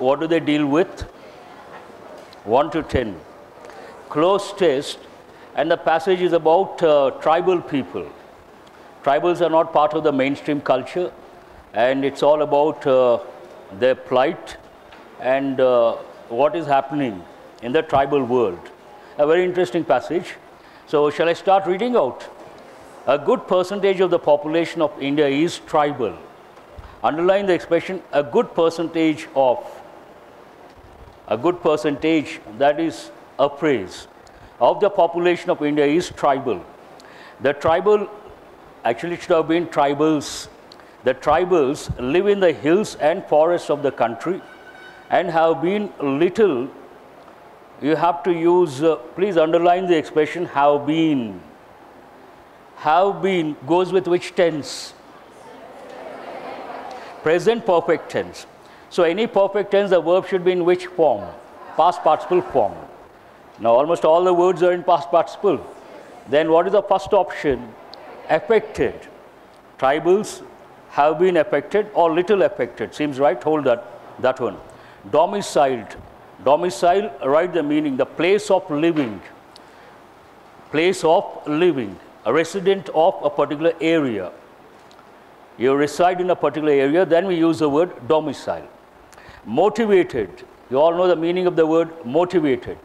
what do they deal with? 1 to 10. Close test, and the passage is about tribal people. Tribals are not part of the mainstream culture, and it's all about their plight and what is happening in the tribal world. A very interesting passage. So shall I start reading out? A good percentage of the population of India is tribal. Underline the expression, a good percentage of. A good percentage, that is a phrase, of the population of India is tribal. The tribal, actually it should have been tribals. The tribals live in the hills and forests of the country and have been little. You have to use, please underline the expression have been. Have been goes with which tense? Present perfect tense. So any perfect tense, the verb should be in which form? Past participle form. Now almost all the words are in past participle. Then what is the first option? Affected. Tribals have been affected or little affected. Seems right? Hold that one. Domiciled. Domicile, write the meaning, the place of living. Place of living. A resident of a particular area. You reside in a particular area, then we use the word domicile. Motivated. You all know the meaning of the word motivated.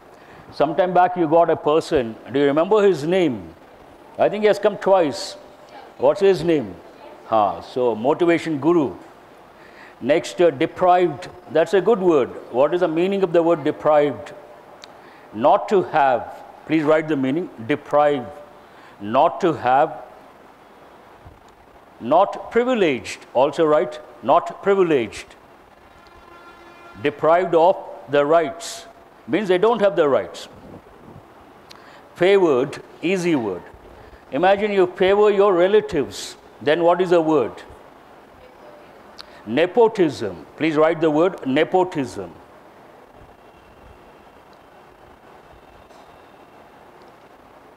Sometime back you got a person. Do you remember his name? I think he has come twice. What's his name? So motivation guru. Next, deprived. That's a good word. What is the meaning of the word deprived? Not to have. Please write the meaning. Deprived. Not to have. Not privileged. Also write not privileged. Deprived of the rights. Means they don't have the rights. Favored, easy word. Imagine you favor your relatives. Then what is the word? Nepotism. Please write the word nepotism.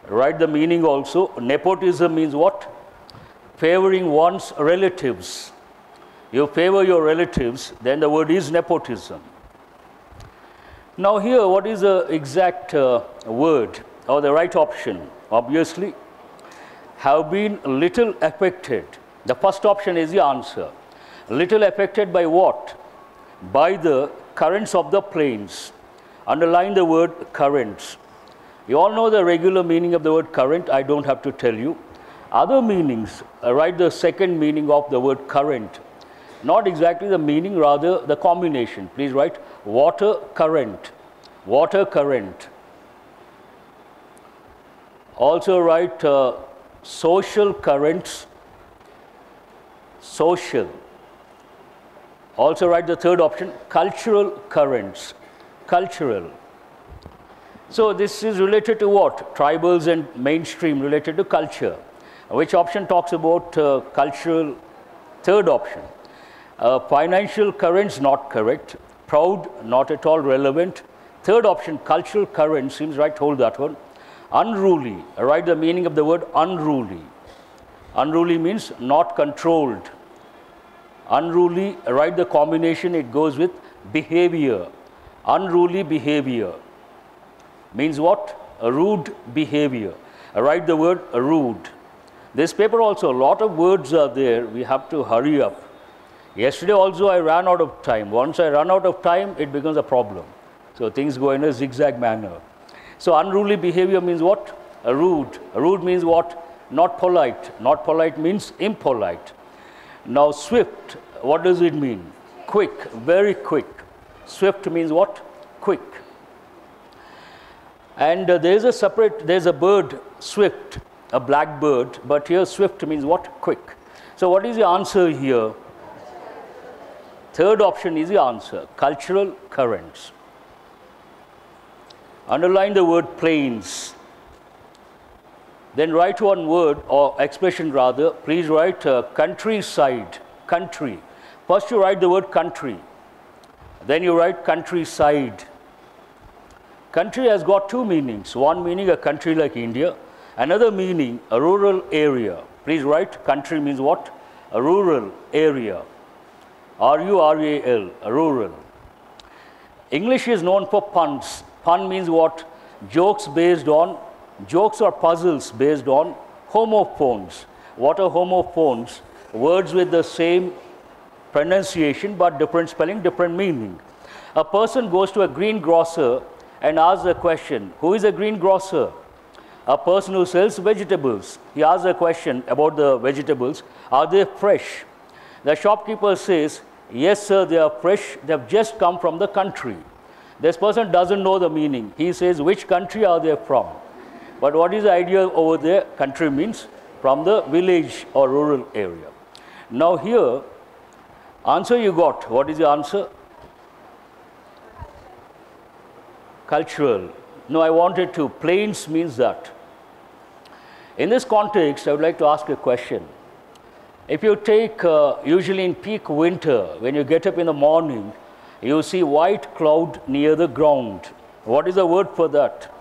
Write the meaning also. Nepotism means what? Favoring one's relatives. You favor your relatives, then the word is nepotism. Now here, what is the exact word or the right option? Obviously, have been little affected. The first option is the answer. Little affected by what? By the currents of the plains. Underline the word currents. You all know the regular meaning of the word current. I don't have to tell you. Other meanings, write the second meaning of the word current. Not exactly the meaning, rather the combination. Please write water current. Water current. Also write social currents. Social. Also write the third option, cultural currents. Cultural. So this is related to what? Tribals and mainstream, related to culture. Which option talks about cultural? Third option. Financial currents, not correct. Proud, not at all relevant. Third option, cultural current, seems right, hold that one. Unruly, write the meaning of the word unruly. Unruly means not controlled. Unruly, write the combination, it goes with behavior. Unruly behavior means what? A rude behavior. Write the word rude. This paper also, a lot of words are there, we have to hurry up. Yesterday also I ran out of time. Once I run out of time, it becomes a problem. So things go in a zigzag manner. So unruly behavior means what? A rude. A rude means what? Not polite. Not polite means impolite. Now swift, what does it mean? Quick, very quick. Swift means what? Quick. And there's a bird, swift, a black bird, but here swift means what? Quick. So what is the answer here? Third option is the answer, cultural currents. Underline the word plains. Then write one word or expression rather. Please write countryside, country. First you write the word country. Then you write countryside. Country has got two meanings. One meaning a country like India. Another meaning a rural area. Please write country means what? A rural area. R-U-R-A-L, rural. English is known for puns. Pun means what? Jokes or puzzles based on homophones. What are homophones? Words with the same pronunciation but different spelling, different meaning. A person goes to a greengrocer and asks a question. Who is a greengrocer? A person who sells vegetables. He asks a question about the vegetables. Are they fresh? The shopkeeper says, yes, sir, they are fresh. They have just come from the country. This person doesn't know the meaning. He says, which country are they from? But what is the idea over there? Country means from the village or rural area. Now here, answer you got. What is the answer? Cultural. No, I wanted to. Plains means that. In this context, I would like to ask a question. If you take, usually in peak winter, when you get up in the morning, you see white cloud near the ground. What is the word for that?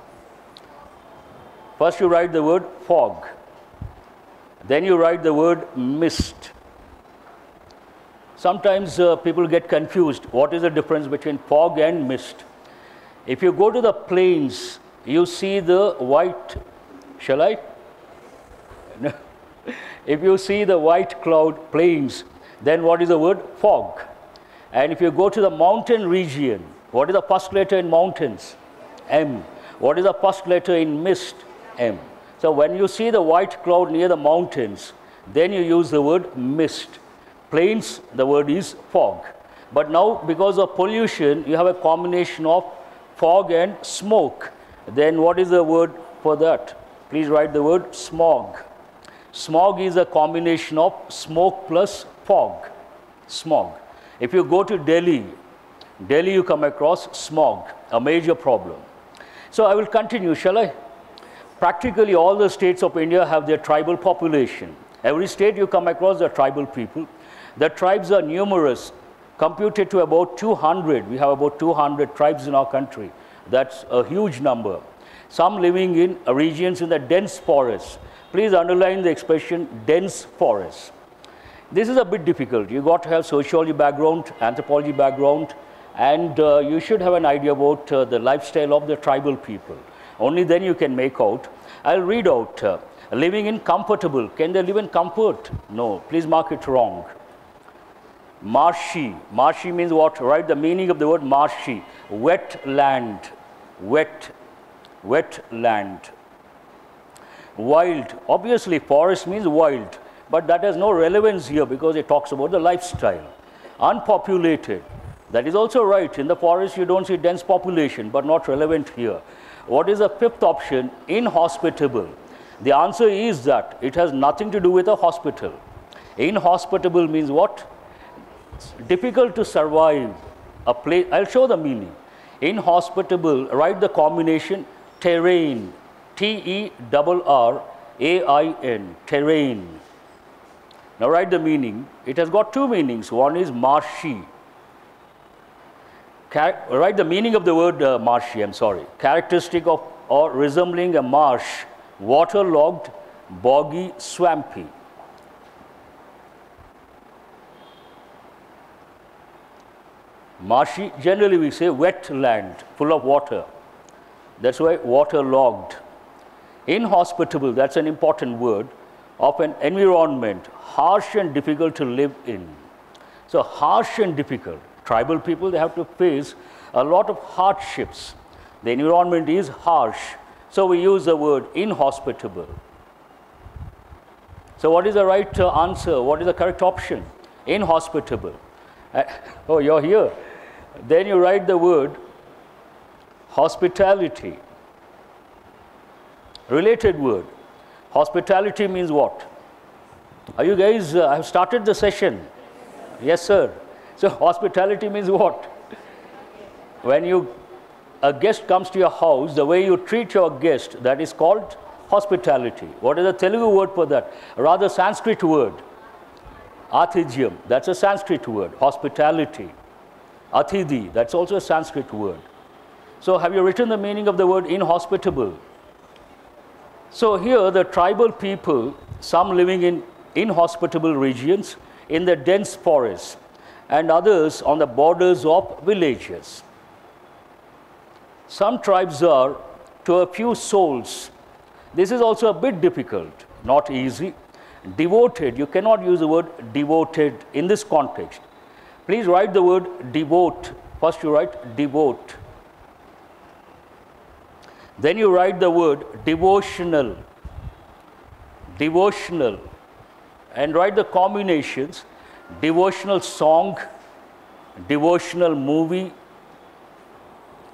First you write the word fog. Then you write the word mist. Sometimes people get confused. What is the difference between fog and mist? If you go to the plains, you see the white, shall I? No. If you see the white cloud plains, then what is the word? Fog. And if you go to the mountain region, what is the first letter in mountains? M. What is the first letter in mist? M. So when you see the white cloud near the mountains, then you use the word mist. Plains, the word is fog. But now, because of pollution, you have a combination of fog and smoke. Then what is the word for that? Please write the word smog. Smog is a combination of smoke plus fog. Smog. If you go to Delhi, you come across smog, a major problem. So I will continue, shall I? Practically all the states of India have their tribal population. Every state you come across the tribal people. The tribes are numerous, computed to about 200. We have about 200 tribes in our country. That's a huge number. Some living in regions in the dense forests. Please underline the expression dense forest. This is a bit difficult. You got to have sociology background, anthropology background, and you should have an idea about the lifestyle of the tribal people. Only then you can make out. I'll read out. Living in comfortable. Can they live in comfort? No. Please mark it wrong. Marshy. Marshy means what? Write the meaning of the word marshy. Wet land. Wet land. Wild. Obviously, forest means wild. But that has no relevance here because it talks about the lifestyle. Unpopulated. That is also right. In the forest, you don't see dense population, but not relevant here. What is the fifth option? Inhospitable. The answer is that it has nothing to do with a hospital. Inhospitable means what? It's difficult to survive a place. I'll show the meaning. Inhospitable, write the combination terrain. Terrain. Terrain. Now write the meaning. It has got two meanings. One is marshy. Write the meaning of the word marshy, I'm sorry. Characteristic of or resembling a marsh, waterlogged, boggy, swampy. Marshy, generally we say wet land, full of water. That's why waterlogged. Inhospitable, that's an important word, of an environment, harsh and difficult to live in. So harsh and difficult. Tribal people, they have to face a lot of hardships. The environment is harsh. So we use the word inhospitable. So what is the right answer? What is the correct option? Inhospitable. Oh, you're here. Then you write the word hospitality. Related word. Hospitality means what? Are you guys, I have started the session. Yes, sir. So hospitality means what? When a guest comes to your house, the way you treat your guest, that is called hospitality. What is the Telugu word for that? Rather Sanskrit word. Athidyam, that's a Sanskrit word. Hospitality. Athidhi, that's also a Sanskrit word. So have you written the meaning of the word inhospitable? So here the tribal people, some living in inhospitable regions, in the dense forests, and others on the borders of villages. Some tribes are to a few souls. This is also a bit difficult, not easy. Devoted, you cannot use the word devoted in this context. Please write the word devote. First you write devote. Then you write the word devotional. Devotional. And write the combinations. Devotional song, devotional movie.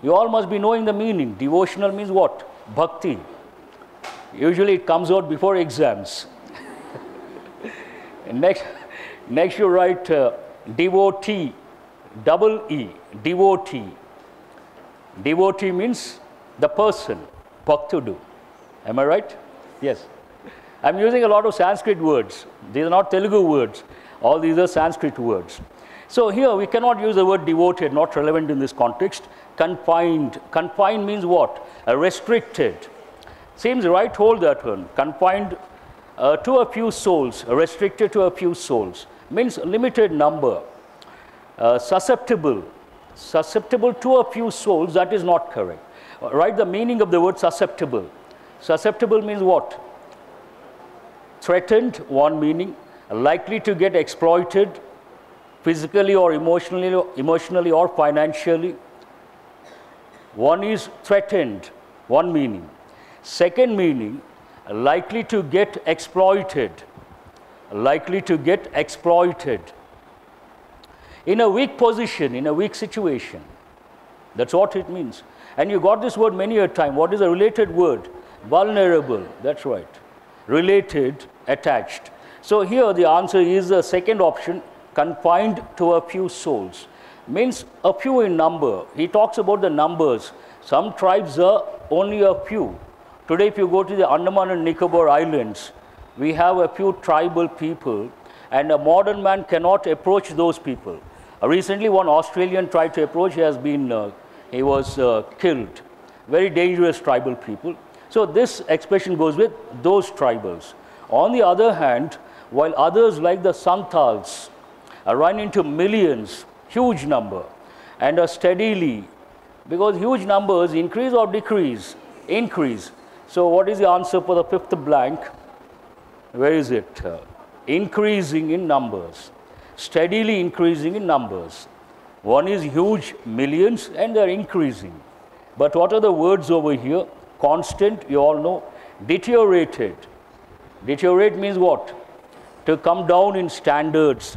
You all must be knowing the meaning. Devotional means what? Bhakti. Usually it comes out before exams. Next you write devotee, double E, devotee. Devotee means the person, bhaktudu. Am I right? Yes. I'm using a lot of Sanskrit words. These are not Telugu words. All these are Sanskrit words. So here we cannot use the word devoted, not relevant in this context. Confined. Confined means what? Restricted. Seems right, hold that one. Confined to a few souls, restricted to a few souls. Means limited number. Susceptible. Susceptible to a few souls, that is not correct. Write the meaning of the word susceptible. Susceptible means what? Threatened, one meaning. Likely to get exploited physically or emotionally or financially. One is threatened, one meaning. Second meaning, likely to get exploited. Likely to get exploited. In a weak position, in a weak situation. That's what it means. And you got this word many a time. What is a related word? Vulnerable. That's right. Related, attached. So here the answer is the second option, confined to a few souls. Means a few in number. He talks about the numbers. Some tribes are only a few. Today if you go to the Andaman and Nicobar Islands, we have a few tribal people, and a modern man cannot approach those people. Recently one Australian tried to approach, he was killed. Very dangerous tribal people. So this expression goes with those tribals. On the other hand, while others like the Santals run into millions, huge number, and are steadily, because huge numbers increase or decrease? Increase. So what is the answer for the fifth blank? Where is it? Increasing in numbers. Steadily increasing in numbers. One is huge, millions, and they are increasing. But what are the words over here? Constant, you all know. Deteriorated. Deteriorate means what? To come down in standards.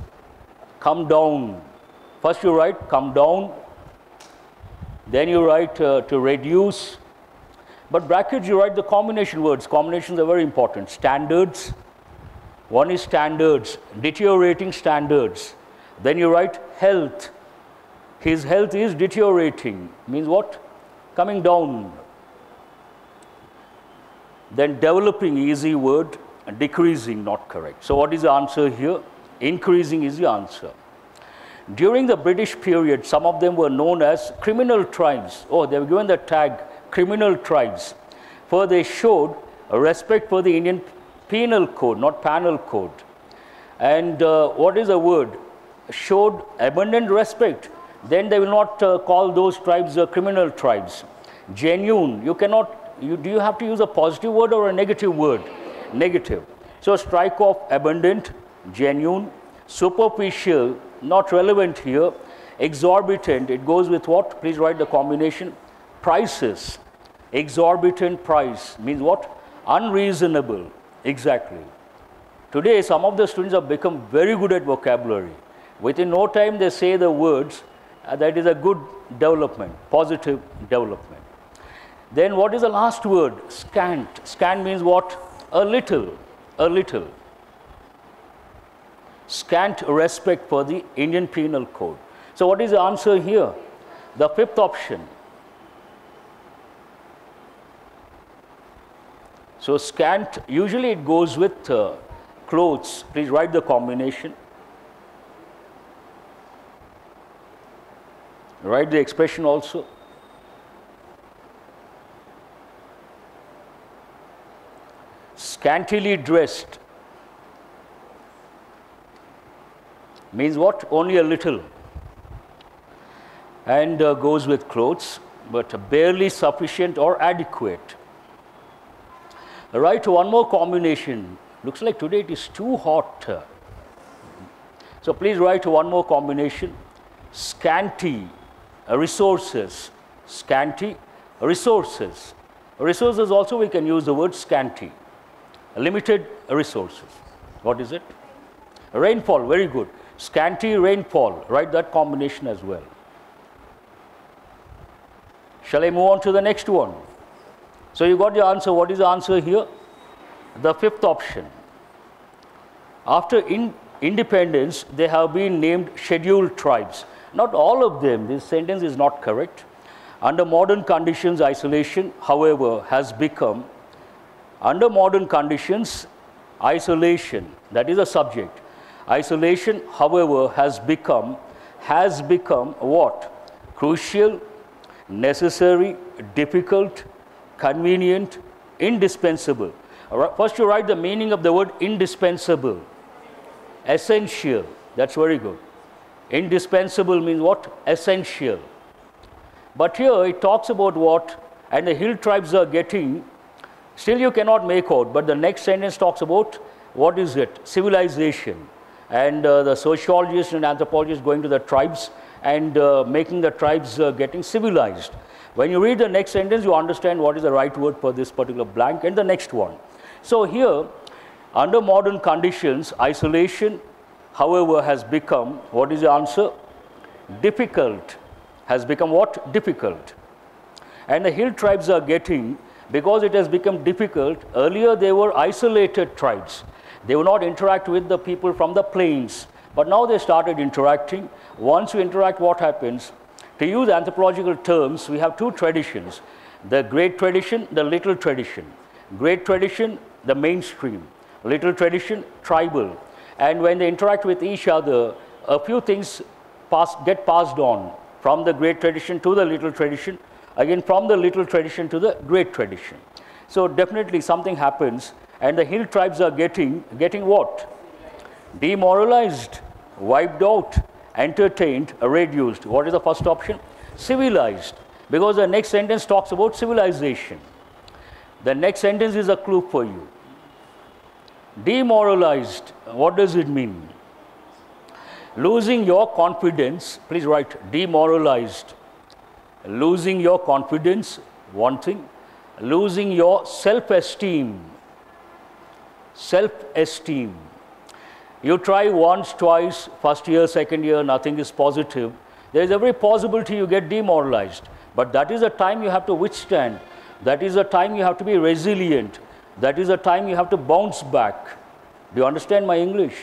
Come down. First you write come down. Then you write to reduce. But brackets you write the combination words. Combinations are very important. Standards. One is standards. Deteriorating standards. Then you write health. His health is deteriorating. Means what? Coming down. Then developing, easy word. Decreasing, not correct. So what is the answer here? Increasing is the answer. During the British period, some of them were known as criminal tribes. Oh, they were given the tag criminal tribes, for they showed a respect for the Indian penal code, not penal code. And what is the word? Showed abundant respect. Then they will not call those tribes criminal tribes. Genuine, you cannot, do you have to use a positive word or a negative word? Negative. So strike off abundant, genuine. Superficial, not relevant here. Exorbitant, it goes with what? Please write the combination. Prices. Exorbitant price means what? Unreasonable. Exactly. Today some of the students have become very good at vocabulary. Within no time they say the words. That is a good development, positive development. Then what is the last word? Scant. Scant means what? A little. A little. Scant respect for the Indian Penal Code. So what is the answer here? The fifth option. So scant, usually it goes with clothes. Please write the combination. Write the expression also. Scantily dressed means what? Only a little. And goes with clothes. but barely sufficient or adequate. Write one more combination. Looks like today it is too hot. So please write one more combination. Scanty resources. Scanty resources. Resources also we can use the word scanty. Limited resources. What is it? Rainfall, very good. Scanty rainfall. Write that combination as well. Shall I move on to the next one? So you got your answer. What is the answer here? The fifth option. After independence, they have been named scheduled tribes. Not all of them. This sentence is not correct. Under modern conditions, isolation, however, has become, under modern conditions, isolation, that is a subject. Isolation, however, has become what? Crucial, necessary, difficult, convenient, indispensable. First you write the meaning of the word indispensable. Essential, that's very good. Indispensable means what? Essential. But here it talks about what? And the hill tribes are getting, still you cannot make out, but the next sentence talks about, what is it? Civilization. And the sociologists and anthropologists going to the tribes and making the tribes getting civilized. When you read the next sentence, you understand what is the right word for this particular blank and the next one. So here, under modern conditions, isolation, however, has become, what is the answer? Difficult. Has become what? Difficult. And the hill tribes are getting, because it has become difficult, earlier they were isolated tribes. They would not interact with the people from the plains. But now they started interacting. Once you interact, what happens? To use anthropological terms, we have two traditions. The great tradition, the little tradition. Great tradition, the mainstream. Little tradition, tribal. And when they interact with each other, a few things get passed on from the great tradition to the little tradition, again from the little tradition to the great tradition. So definitely something happens, and the hill tribes are getting what? Demoralized, wiped out, entertained, reduced. What is the first option? Civilized, because the next sentence talks about civilization. The next sentence is a clue for you. Demoralized, what does it mean? Losing your confidence, please write demoralized. Losing your confidence, one thing. Losing your self-esteem. Self-esteem. You try once, twice, first year, second year, nothing is positive. There is every possibility you get demoralized. But that is the time you have to withstand. That is the time you have to be resilient. That is the time you have to bounce back. Do you understand my English?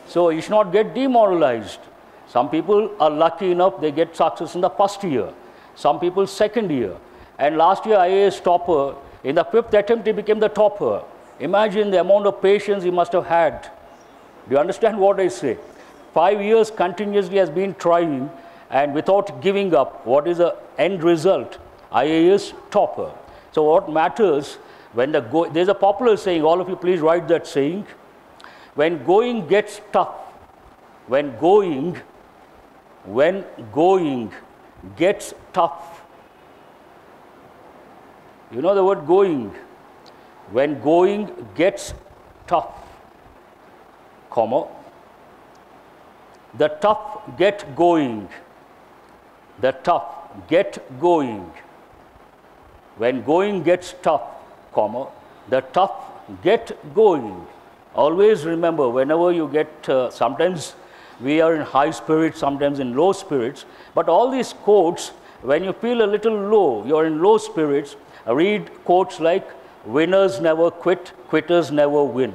So you should not get demoralized. Some people are lucky enough, they get success in the first year. Some people second year. And last year IAS topper, in the 5th attempt he became the topper. Imagine the amount of patience he must have had. Do you understand what I say? 5 years continuously has been trying, and without giving up. What is the end result? IAS topper. So what matters, when there's a popular saying, all of you please write that saying. When going gets tough, when going gets tough. You know the word going. When going gets tough, comma, the tough get going. The tough get going. When going gets tough, comma, the tough get going. Always remember, whenever you get, sometimes we are in high spirits, sometimes in low spirits, but all these quotes, when you feel a little low, you're in low spirits, read quotes like, winners never quit, quitters never win.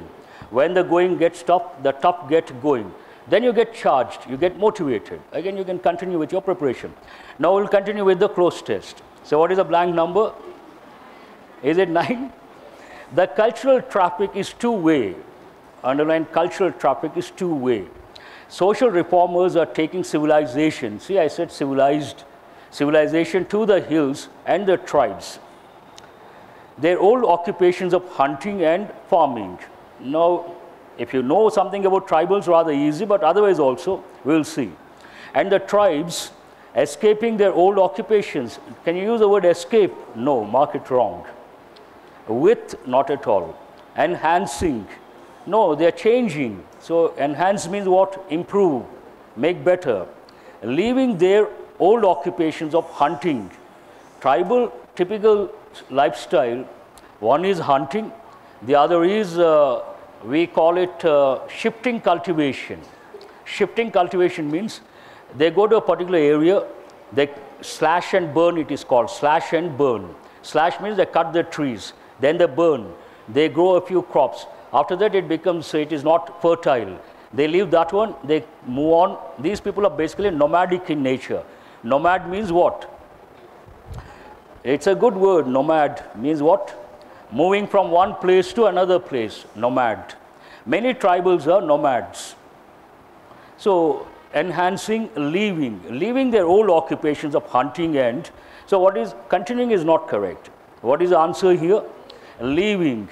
When the going gets tough, the tough get going. Then you get charged, you get motivated. Again, you can continue with your preparation. Now we'll continue with the close test. So what is the blank number? Is it 9? The cultural traffic is two-way. Underline, cultural traffic is two-way. Social reformers are taking civilization. See, I said civilization to the hills and the tribes. Their old occupations of hunting and farming. Now, if you know something about tribals, rather easy, but otherwise also, we'll see. And the tribes Escaping their old occupations. Can you use the word escape? No, mark it wrong. With, not at all. Enhancing. No, they are changing. So enhance means what? Improve, make better. Leaving their old occupations of hunting. Tribal typical lifestyle, one is hunting, the other is, we call it shifting cultivation. Shifting cultivation means they go to a particular area, they slash and burn, it is called slash and burn. Slash means they cut the trees, then they burn, they grow a few crops. After that it becomes, it is not fertile. They leave that one, they move on. These people are basically nomadic in nature. Nomad means what? It's a good word, nomad means what? Moving from one place to another place, nomad. Many tribals are nomads. So enhancing, leaving their old occupations of hunting and, so what is, continuing is not correct. What is the answer here? Leaving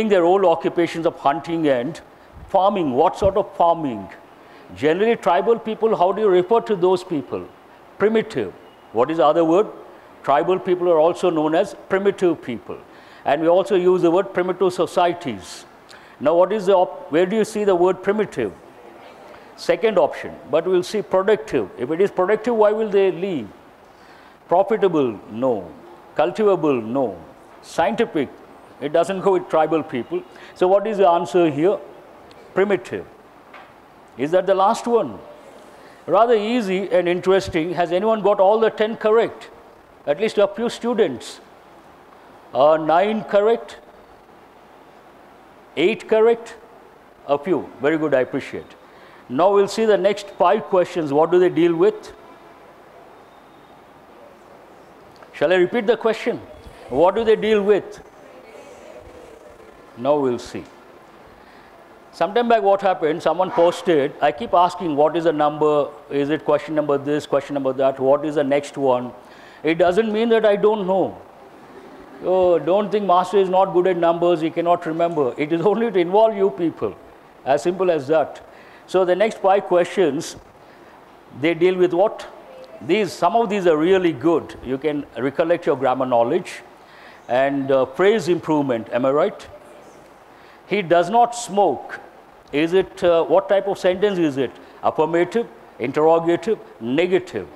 their old occupations of hunting and farming. What sort of farming? Generally tribal people, how do you refer to those people? Primitive. What is the other word? Tribal people are also known as primitive people. And we also use the word primitive societies. Now what is the, where do you see the word primitive? Second option, but we'll see productive. If it is productive, why will they leave? Profitable, no. Cultivable, no. Scientific, it doesn't go with tribal people. So what is the answer here? Primitive. Is that the last one? Rather easy and interesting. Has anyone got all the 10 correct? At least a few students. 9 correct? 8 correct? A few. Very good, I appreciate. Now we'll see the next 5 questions. What do they deal with? Shall I repeat the question? What do they deal with? Now we'll see. Sometime back what happened, someone posted, I keep asking what is the number, is it question number this, question number that, what is the next one? It doesn't mean that I don't know. Oh, don't think master is not good at numbers, he cannot remember. It is only to involve you people, as simple as that. So the next 5 questions, they deal with what? Some of these are really good. You can recollect your grammar knowledge. And phrase improvement, am I right? He does not smoke. Is it, what type of sentence is it? Affirmative, interrogative, negative.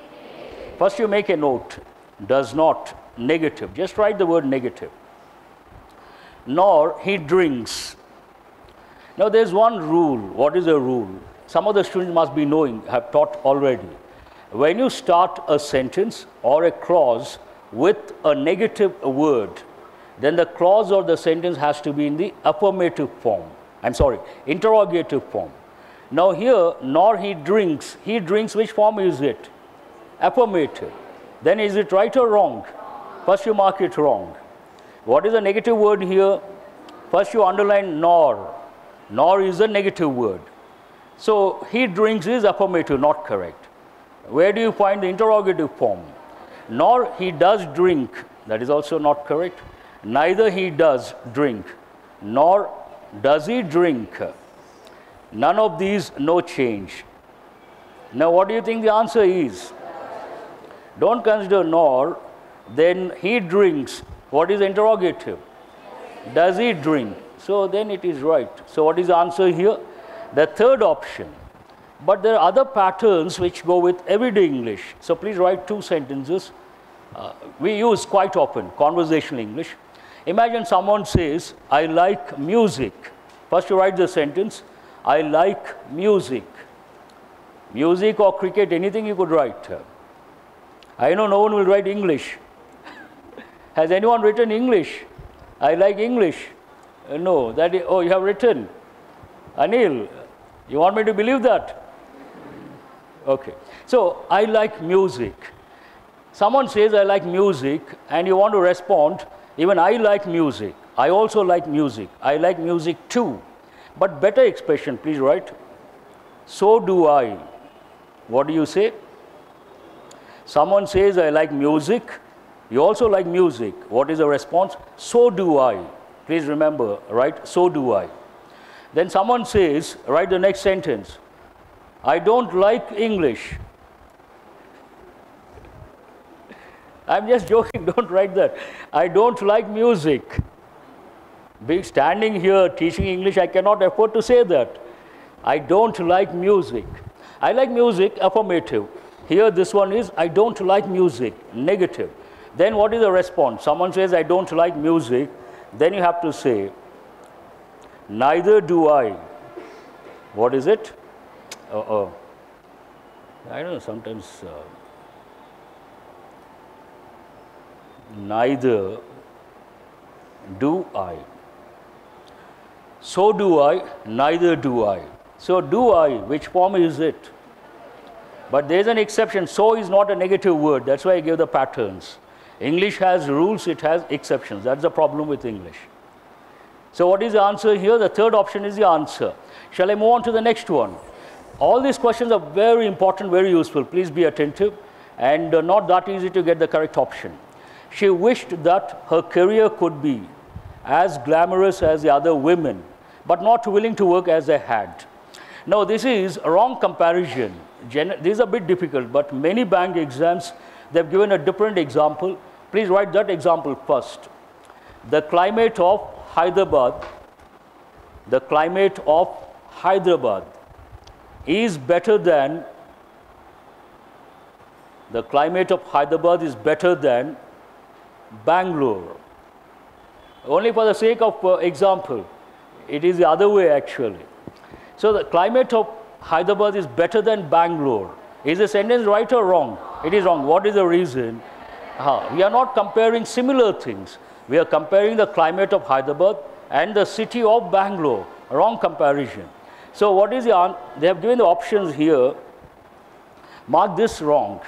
First you make a note. Does not, negative. Just write the word negative. Nor he drinks. Now there's one rule. What is the rule? Some of the students must be knowing, have taught already. When you start a sentence or a clause with a negative word, then the clause or the sentence has to be in the affirmative form. Interrogative form. Now here, nor he drinks. He drinks, which form is it? Affirmative. Then is it right or wrong? First you mark it wrong. What is the negative word here? First you underline nor. Nor is a negative word. So he drinks is affirmative, not correct. Where do you find the interrogative form? Nor he does drink. That is also not correct. Neither he does drink. Nor does he drink. None of these, no change. Now what do you think the answer is? Don't consider nor. Then he drinks. What is the interrogative? Does he drink? So then it is right. So what is the answer here? The third option. But there are other patterns which go with everyday English. So please write 2 sentences. We use quite often conversational English. Imagine someone says, I like music. First you write the sentence, I like music. Music or cricket, anything you could write. I know no one will write English. Has anyone written English? I like English. No, that is, oh, you have written. Anil, you want me to believe that? Okay. So, I like music. Someone says, I like music, and you want to respond, even I like music. I also like music. I like music too. But better expression, please write. So do I. What do you say? Someone says, I like music. You also like music. What is the response? So do I. Please remember, right? So do I. Then someone says, write the next sentence. I don't like English. I'm just joking, don't write that. I don't like music. Being standing here teaching English, I cannot afford to say that. I don't like music. I like music, affirmative. Here this one is, I don't like music, negative. Then what is the response? Someone says, I don't like music. Then you have to say, neither do I. What is it? I don't know, sometimes neither do I. So do I, neither do I. So do I, which form is it? But there is an exception. So is not a negative word. That's why I gave the patterns. English has rules, it has exceptions. That's the problem with English. So what is the answer here? The third option is the answer. Shall I move on to the next one? All these questions are very important, very useful. Please be attentive, and not that easy to get the correct option. She wished that her career could be as glamorous as the other women, but not willing to work as they had. Now, this is a wrong comparison. This is a bit difficult, but many bank exams, they've given a different example. Please write that example first. The climate of Hyderabad is better than Bangalore. Only for the sake of example, it is the other way actually. So the climate of Hyderabad is better than Bangalore. Is the sentence right or wrong? It is wrong. What is the reason? We are not comparing similar things. We are comparing the climate of Hyderabad and the city of Bangalore. Wrong comparison. So what is the answer? They have given the options here. Mark this wrong.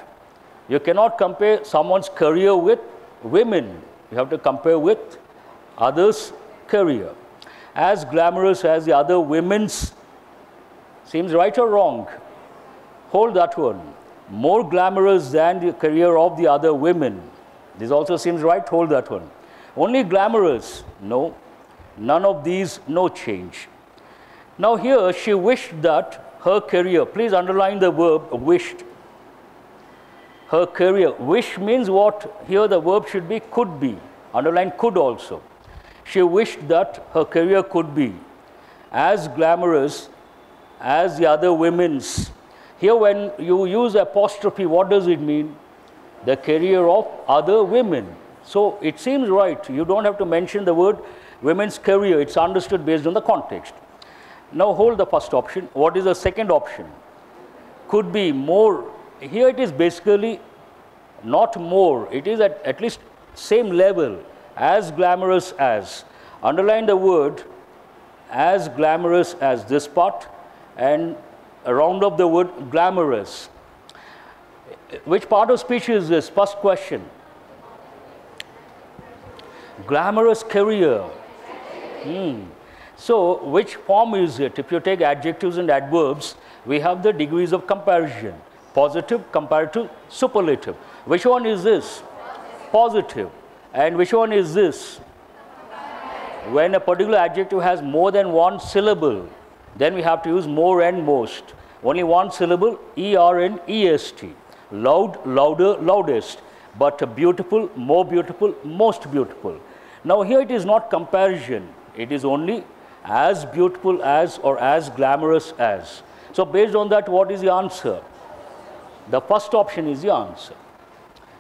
You cannot compare someone's career with women. You have to compare with others' career. As glamorous as the other women's. Seems right or wrong? Hold that one. More glamorous than the career of the other women. This also seems right. Hold that one. Only glamorous. No. None of these, no change. Now here she wished that her career, please underline the verb wished. Her career. Wish means what? Here the verb should be could be. Underline could also. She wished that her career could be as glamorous as the other women's. Here when you use apostrophe, what does it mean? The career of other women. So it seems right. You don't have to mention the word women's career. It's understood based on the context. Now hold the first option. What is the second option? Could be more. Here it is basically not more. It is at least same level. As glamorous as. Underline the word as glamorous as, this part, and round up the word glamorous. Which part of speech is this? First question. Glamorous career. So which form is it? If you take adjectives and adverbs, we have the degrees of comparison. Positive, comparative, superlative. Which one is this? Positive. And which one is this? When a particular adjective has more than one syllable, then we have to use more and most. Only one syllable, ER and EST. Loud, louder, loudest. But beautiful, more beautiful, most beautiful. Now here it is not comparison. It is only as beautiful as or as glamorous as. So based on that, what is the answer? The first option is the answer.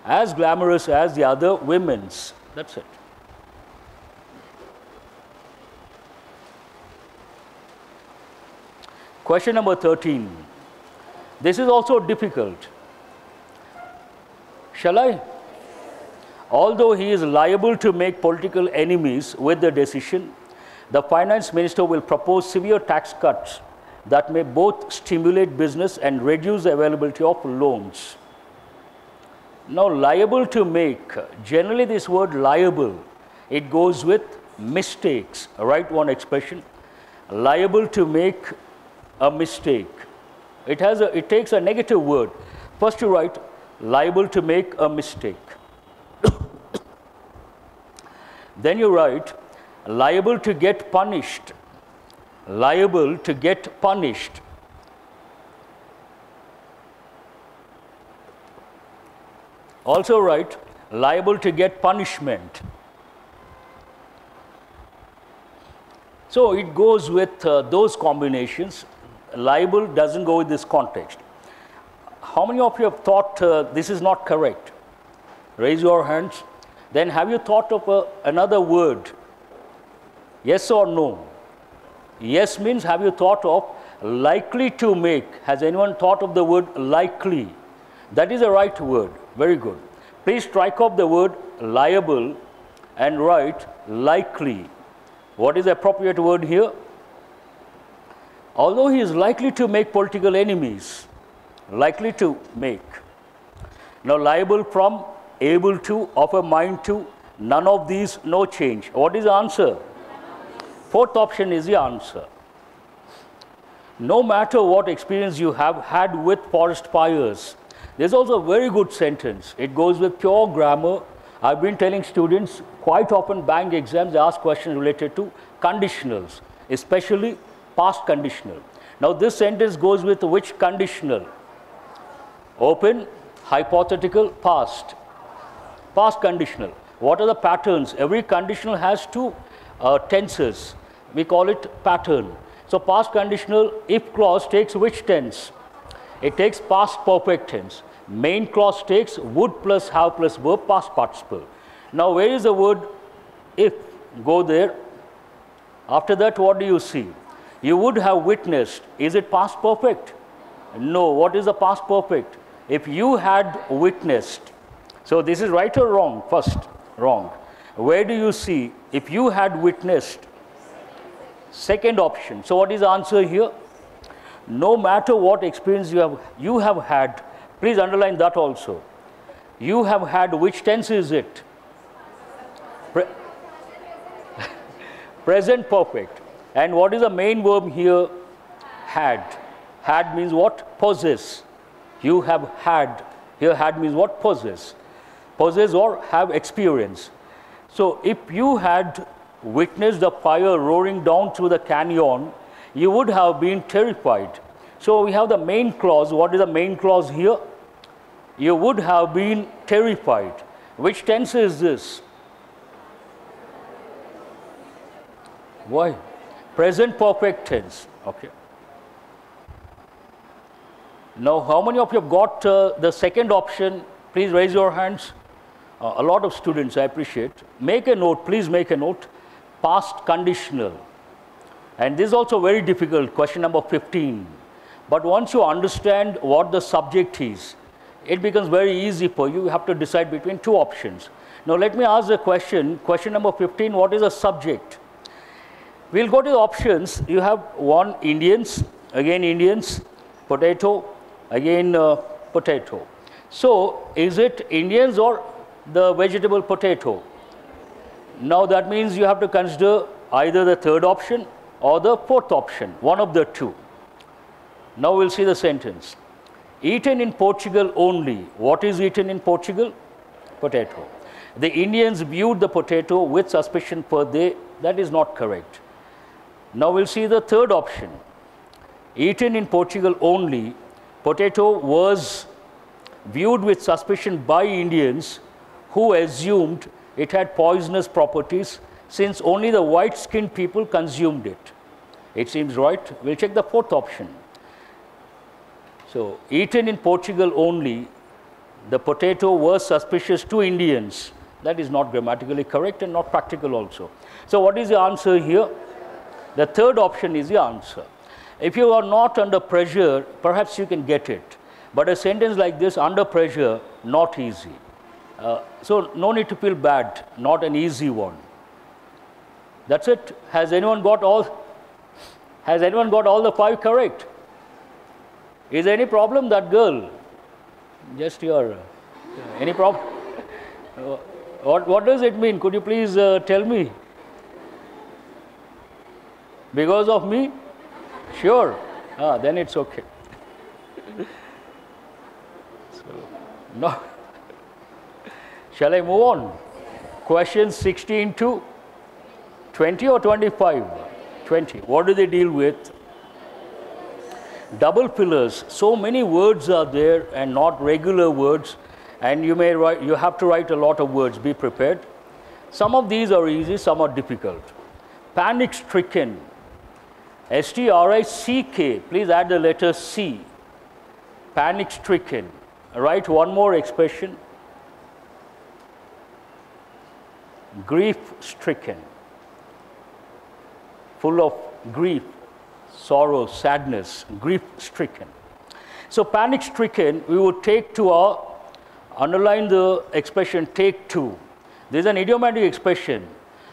As glamorous as the other women's. That's it. Question number 13. This is also difficult. Shall I? Although he is liable to make political enemies with the decision, the finance minister will propose severe tax cuts that may both stimulate business and reduce the availability of loans. Now, liable to make, generally this word liable, it goes with mistakes. Write one expression. Liable to make a mistake. It takes a negative word. First you write liable to make a mistake. Then you write liable to get punished. Liable to get punished. Also write liable to get punishment. So it goes with those combinations. Liable doesn't go with this context. How many of you have thought this is not correct? Raise your hands. Then have you thought of another word? Yes or no? Yes means have you thought of likely to make? Has anyone thought of the word likely? That is the right word. Very good. Please strike off the word liable and write likely. What is the appropriate word here? Although he is likely to make political enemies, likely to make. Now liable from, able to, of a mind to, none of these, no change. What is the answer? Fourth option is the answer. No matter what experience you have had with forest fires. There's also a very good sentence. It goes with pure grammar. I've been telling students quite often bank exams they ask questions related to conditionals, especially past conditional. Now this sentence goes with which conditional? Open, hypothetical, past. Past conditional. What are the patterns? Every conditional has two tenses. We call it pattern. So past conditional, if clause takes which tense? It takes past perfect tense. Main clause takes would plus have plus verb, past participle. Now where is the word if? Go there. After that, what do you see? You would have witnessed. Is it past perfect? No. What is the past perfect? If you had witnessed. So this is right or wrong? First, wrong. Where do you see? If you had witnessed. Second option. So what is the answer here? No matter what experience you have had, please underline that also. You have had, which tense is it? Present perfect. And what is the main verb here? Had. Had means what? Possess. You have had. Here had means what? Possess. Possess or have experience. So if you had witnessed the fire roaring down through the canyon, you would have been terrified. So we have the main clause. What is the main clause here? You would have been terrified. Which tense is this? Why? Present perfect tense. Okay. Now, how many of you have got the second option? Please raise your hands. A lot of students, I appreciate. Make a note, please make a note. Past conditional. And this is also very difficult, question number 15. But once you understand what the subject is, it becomes very easy for you. You have to decide between two options. Now, let me ask the question. Question number 15, what is the subject? We'll go to the options. You have one, Indians, again Indians, potato, again potato. So, is it Indians or the vegetable potato? Now, that means you have to consider either the third option or the fourth option, one of the two. Now, we'll see the sentence. Eaten in Portugal only. What is eaten in Portugal? Potato. The Indians viewed the potato with suspicion per day. That is not correct. Now, we'll see the third option. Eaten in Portugal only. Potato was viewed with suspicion by Indians who assumed it had poisonous properties since only the white-skinned people consumed it. It seems right. We'll check the fourth option. So, eaten in Portugal only, the potato was suspicious to Indians. That is not grammatically correct and not practical also. So, what is the answer here? The third option is the answer. If you are not under pressure, perhaps you can get it. But a sentence like this, under pressure, not easy. So, no need to feel bad, not an easy one. That's it. Has anyone got all the five correct? Is there any problem, that girl? Just your, any problem? What does it mean? Could you please tell me? Because of me? Sure. Then it's okay. So, no. Shall I move on? Questions 16 to 20 or 25? 20. What do they deal with? Double fillers. So many words are there and not regular words. And you have to write a lot of words, be prepared. Some of these are easy, some are difficult. Panic-stricken, S-T-R-I-C-K, please add the letter C. Panic-stricken. Write one more expression. Grief-stricken. Full of grief, sorrow, sadness, grief-stricken. So panic-stricken, we would take to our, underline the expression take to. This is an idiomatic expression.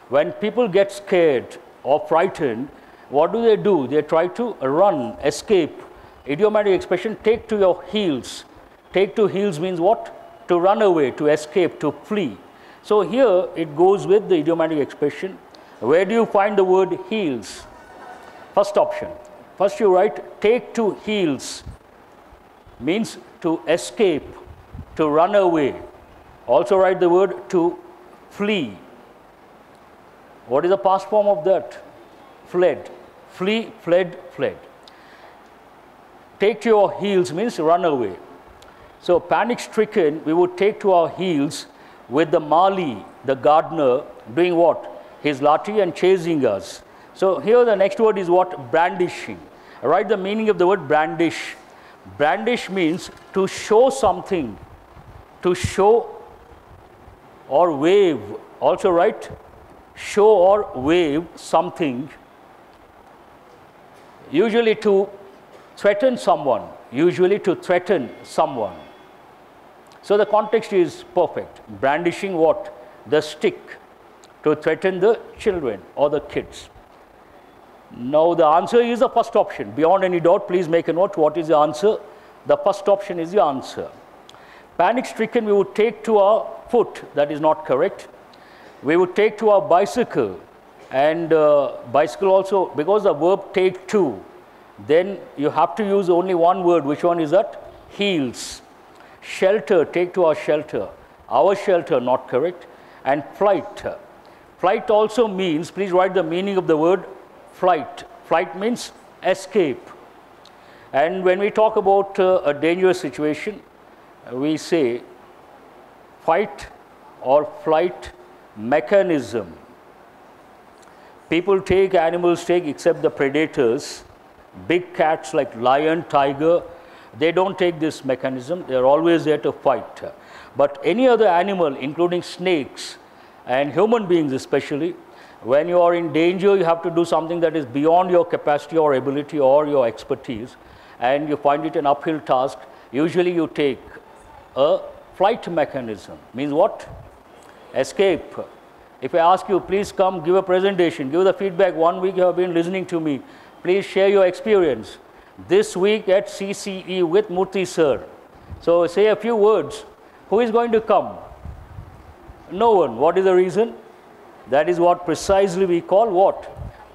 When people get scared or frightened, what do? They try to run, escape. Idiomatic expression, take to your heels. Take to heels means what? To run away, to escape, to flee. So here it goes with the idiomatic expression. Where do you find the word heels? First option. First you write take to heels, means to escape, to run away. Also write the word to flee. What is the past form of that? Fled. Flee, fled, fled. Take to your heels means run away. So panic-stricken, we would take to our heels with the Mali, the gardener, doing what? His lathi and chasing us. So here the next word is what? Brandishing. Write the meaning of the word brandish. Brandish means to show something, to show or wave. Also write show or wave something, usually to threaten someone, usually to threaten someone. So the context is perfect. Brandishing what? The stick, to threaten the children or the kids. Now the answer is the first option. Beyond any doubt, please make a note. What is the answer? The first option is the answer. Panic-stricken, we would take to our foot. That is not correct. We would take to our bicycle. And bicycle also, because the verb take to, then you have to use only one word. Which one is that? Heels. Shelter, take to our shelter. Our shelter, not correct. And flight. Flight also means, please write the meaning of the word flight. Flight means escape. And when we talk about a dangerous situation, we say fight or flight mechanism. People take, animals take, except the predators. Big cats like lion, tiger, they don't take this mechanism. They are always there to fight. But any other animal, including snakes and human beings especially, when you are in danger, you have to do something that is beyond your capacity or ability or your expertise, and you find it an uphill task. Usually you take a flight mechanism. Means what? Escape. If I ask you, please come give a presentation, give the feedback, 1 week you have been listening to me, please share your experience. This week at CCE with Murthy sir. So say a few words. Who is going to come? No one. What is the reason? That is what precisely we call what?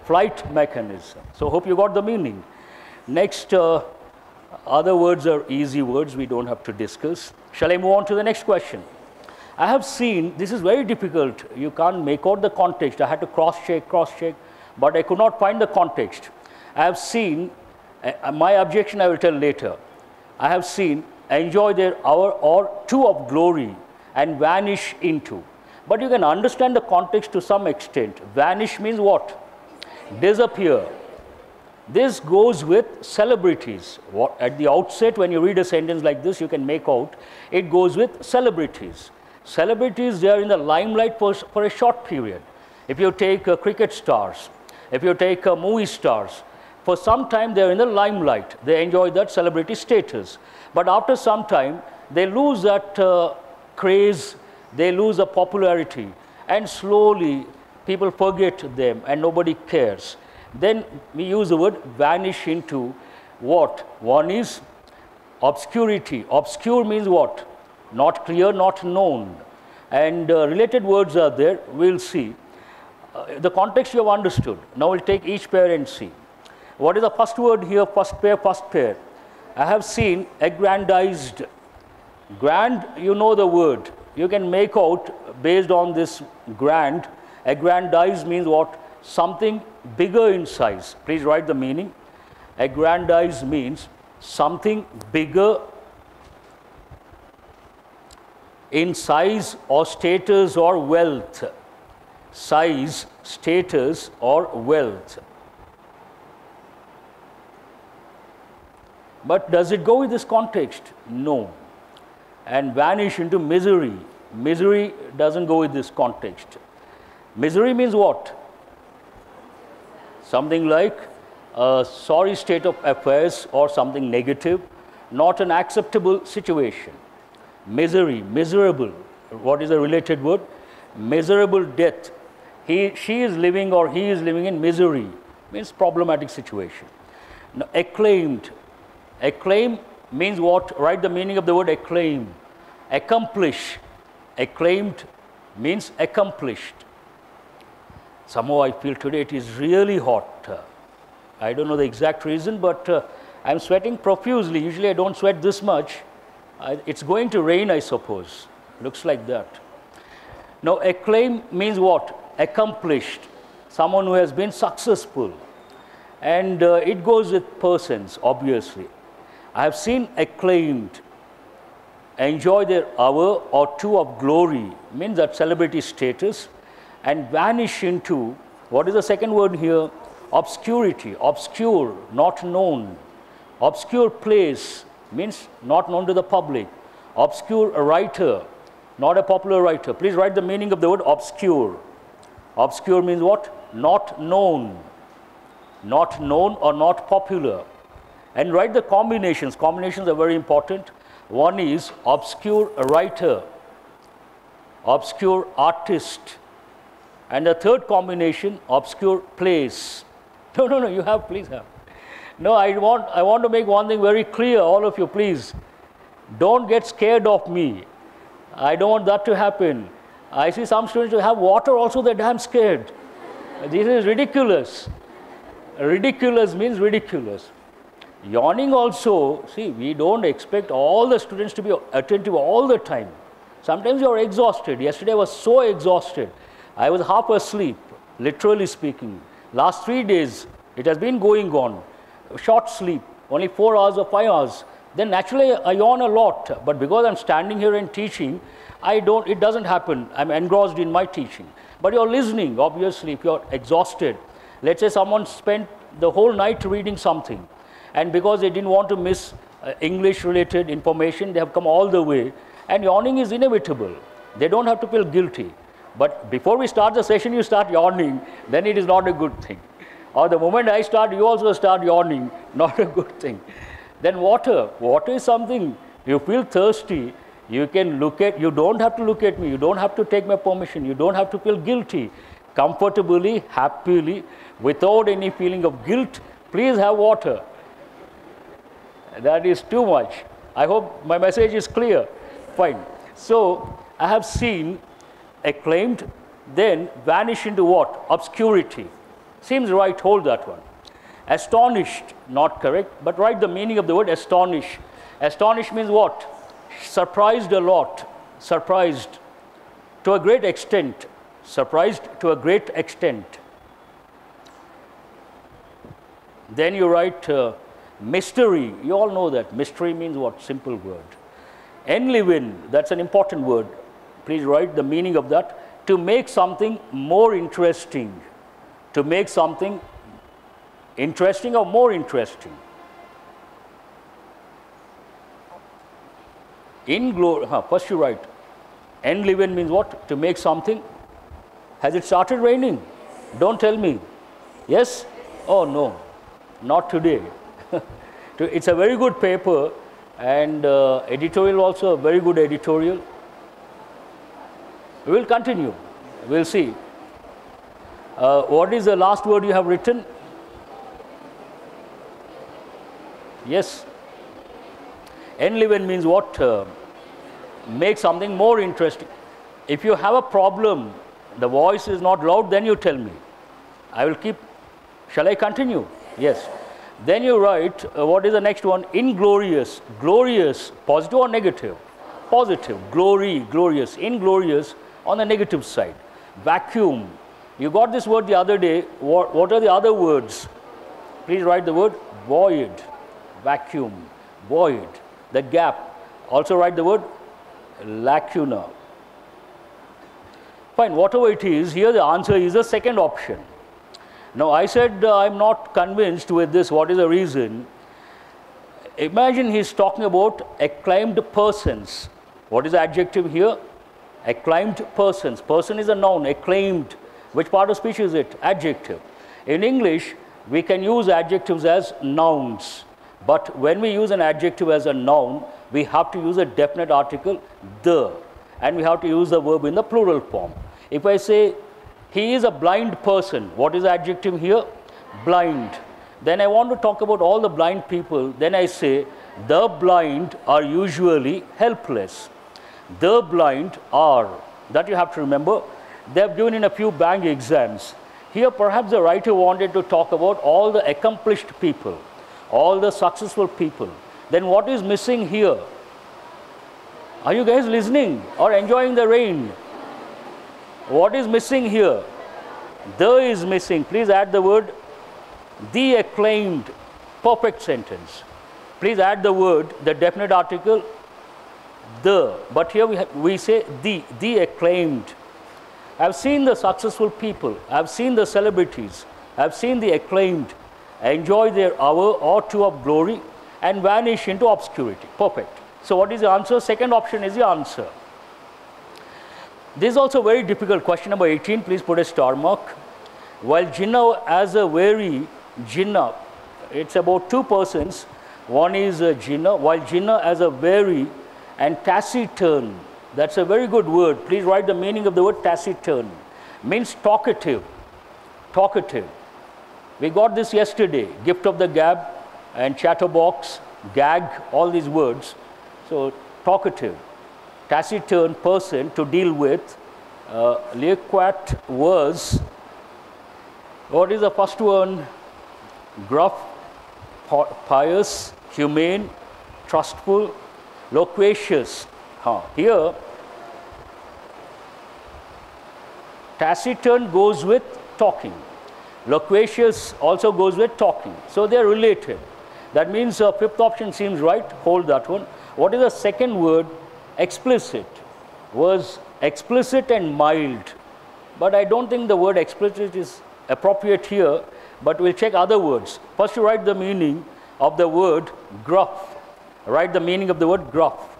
Flight mechanism. So hope you got the meaning. Next, other words are easy words we don't have to discuss. Shall I move on to the next question? I have seen, this is very difficult. You can't make out the context. I had to cross-check, but I could not find the context. I have seen, my objection I will tell later. I have seen, enjoy their hour or two of glory and vanish into. But you can understand the context to some extent. Vanish means what? Disappear. This goes with celebrities. At the outset, when you read a sentence like this, you can make out it goes with celebrities. Celebrities, they are in the limelight for a short period. If you take cricket stars, if you take movie stars, for some time they are in the limelight. They enjoy that celebrity status. But after some time, they lose that craze, they lose the popularity, and slowly people forget them and nobody cares. Then we use the word vanish into what? One is obscurity. Obscure means what? Not clear, not known. And related words are there. We'll see. The context you have understood. Now we'll take each pair and see. What is the first word here? First pair, first pair. I have seen aggrandized. Grand, you know the word. You can make out based on this grand. Aggrandized means what? Something bigger in size. Please write the meaning. Aggrandized means something bigger in size or status or wealth. Size, status or wealth. But does it go with this context? No. And vanish into misery. Misery doesn't go with this context. Misery means what? Something like a sorry state of affairs or something negative, not an acceptable situation. Misery, miserable. What is a related word? Miserable death. She is living or he is living in misery. Means problematic situation. Now, acclaimed. Acclaim means what? Write the meaning of the word acclaim. Accomplish. Acclaimed means accomplished. Somehow I feel today it is really hot. I don't know the exact reason, but I'm sweating profusely. Usually I don't sweat this much. It's going to rain, I suppose. Looks like that. Now, acclaim means what? Accomplished. Someone who has been successful. And it goes with persons, obviously. I have seen acclaimed enjoy their hour or two of glory, means that celebrity status, and vanish into, what is the second word here? Obscurity, obscure, not known. Obscure place means not known to the public. Obscure writer, not a popular writer. Please write the meaning of the word obscure. Obscure means what? Not known. Not known or not popular. And write the combinations. Combinations are very important. One is obscure writer, obscure artist, and the third combination, obscure place. No, you have, please have. No, I want to make one thing very clear, all of you, please. Don't get scared of me. I don't want that to happen. I see some students who have water also, they're damn scared. This is ridiculous. Ridiculous means ridiculous. Yawning also, see, we don't expect all the students to be attentive all the time. Sometimes you are exhausted. Yesterday I was so exhausted. I was half asleep, literally speaking. Last 3 days, it has been going on. Short sleep, only 4 hours or 5 hours. Then naturally I yawn a lot. But because I'm standing here and teaching, it doesn't happen. I'm engrossed in my teaching. But you're listening, obviously, if you're exhausted. Let's say someone spent the whole night reading something. And because they didn't want to miss English-related information, they have come all the way. And yawning is inevitable. They don't have to feel guilty. But before we start the session, you start yawning, then it is not a good thing. Or the moment I start, you also start yawning, not a good thing. Then water. Water is something, you feel thirsty, you can look at, you don't have to look at me, you don't have to take my permission, you don't have to feel guilty. Comfortably, happily, without any feeling of guilt, please have water. That is too much. I hope my message is clear. Fine. So, I have seen acclaimed, then vanish into what? Obscurity. Seems right, hold that one. Astonished, not correct, but write the meaning of the word astonish. Astonish means what? Surprised a lot. Surprised to a great extent. Surprised to a great extent. Then you write mystery. You all know that. Mystery means what? Simple word. Enliven, that's an important word. Please write the meaning of that. To make something more interesting. To make something interesting or more interesting. First you write. Enliven means what? To make something. Has it started raining? Don't tell me. Yes? Oh no, not today. It's a very good paper, and editorial also a very good editorial. We will continue. We'll see. What is the last word you have written? Yes. Enliven means what? Make something more interesting. If you have a problem, the voice is not loud, then you tell me. I will keep. Shall I continue? Yes. Then you write, what is the next one? Inglorious. Glorious, positive or negative? Positive. Glory, glorious. Inglorious on the negative side. Vacuum. You got this word the other day. What are the other words? Please write the word void. Vacuum. Void. The gap. Also write the word lacuna. Fine, whatever it is, here the answer is the second option. Now, I said I'm not convinced with this. What is the reason? Imagine he's talking about acclaimed persons. What is the adjective here? Acclaimed persons. Person is a noun, acclaimed. Which part of speech is it? Adjective. In English, we can use adjectives as nouns. But when we use an adjective as a noun, we have to use a definite article, the. And we have to use the verb in the plural form. If I say, he is a blind person, what is the adjective here? Blind. Then I want to talk about all the blind people. Then I say, the blind are usually helpless. The blind are. That you have to remember. They have given in a few bank exams. Here perhaps the writer wanted to talk about all the accomplished people, all the successful people. Then what is missing here? Are you guys listening or enjoying the rain? What is missing here? The is missing. Please add the word the acclaimed. Perfect sentence. Please add the word, the definite article, the. But here we say the acclaimed. I've seen the successful people. I've seen the celebrities. I've seen the acclaimed enjoy their hour or two of glory and vanish into obscurity. Perfect. So what is the answer? Second option is the answer. This is also a very difficult. Question number 18. Please put a star mark. While Jinnah as a very Jinnah, it's about two persons. One is Jinnah, while Jinnah as a very and taciturn. That's a very good word. Please write the meaning of the word taciturn. Means talkative. Talkative. We got this yesterday. Gift of the gab and chatterbox, gag, all these words. So talkative. Taciturn person to deal with. Lic Aao was, what is the first one? Gruff, pious, humane, trustful, loquacious. Here, taciturn goes with talking. Loquacious also goes with talking. So they are related. That means fifth option seems right. Hold that one. What is the second word? Explicit. Was explicit and mild. But I don't think the word explicit is appropriate here. But we'll check other words. First, you write the meaning of the word gruff. Write the meaning of the word gruff.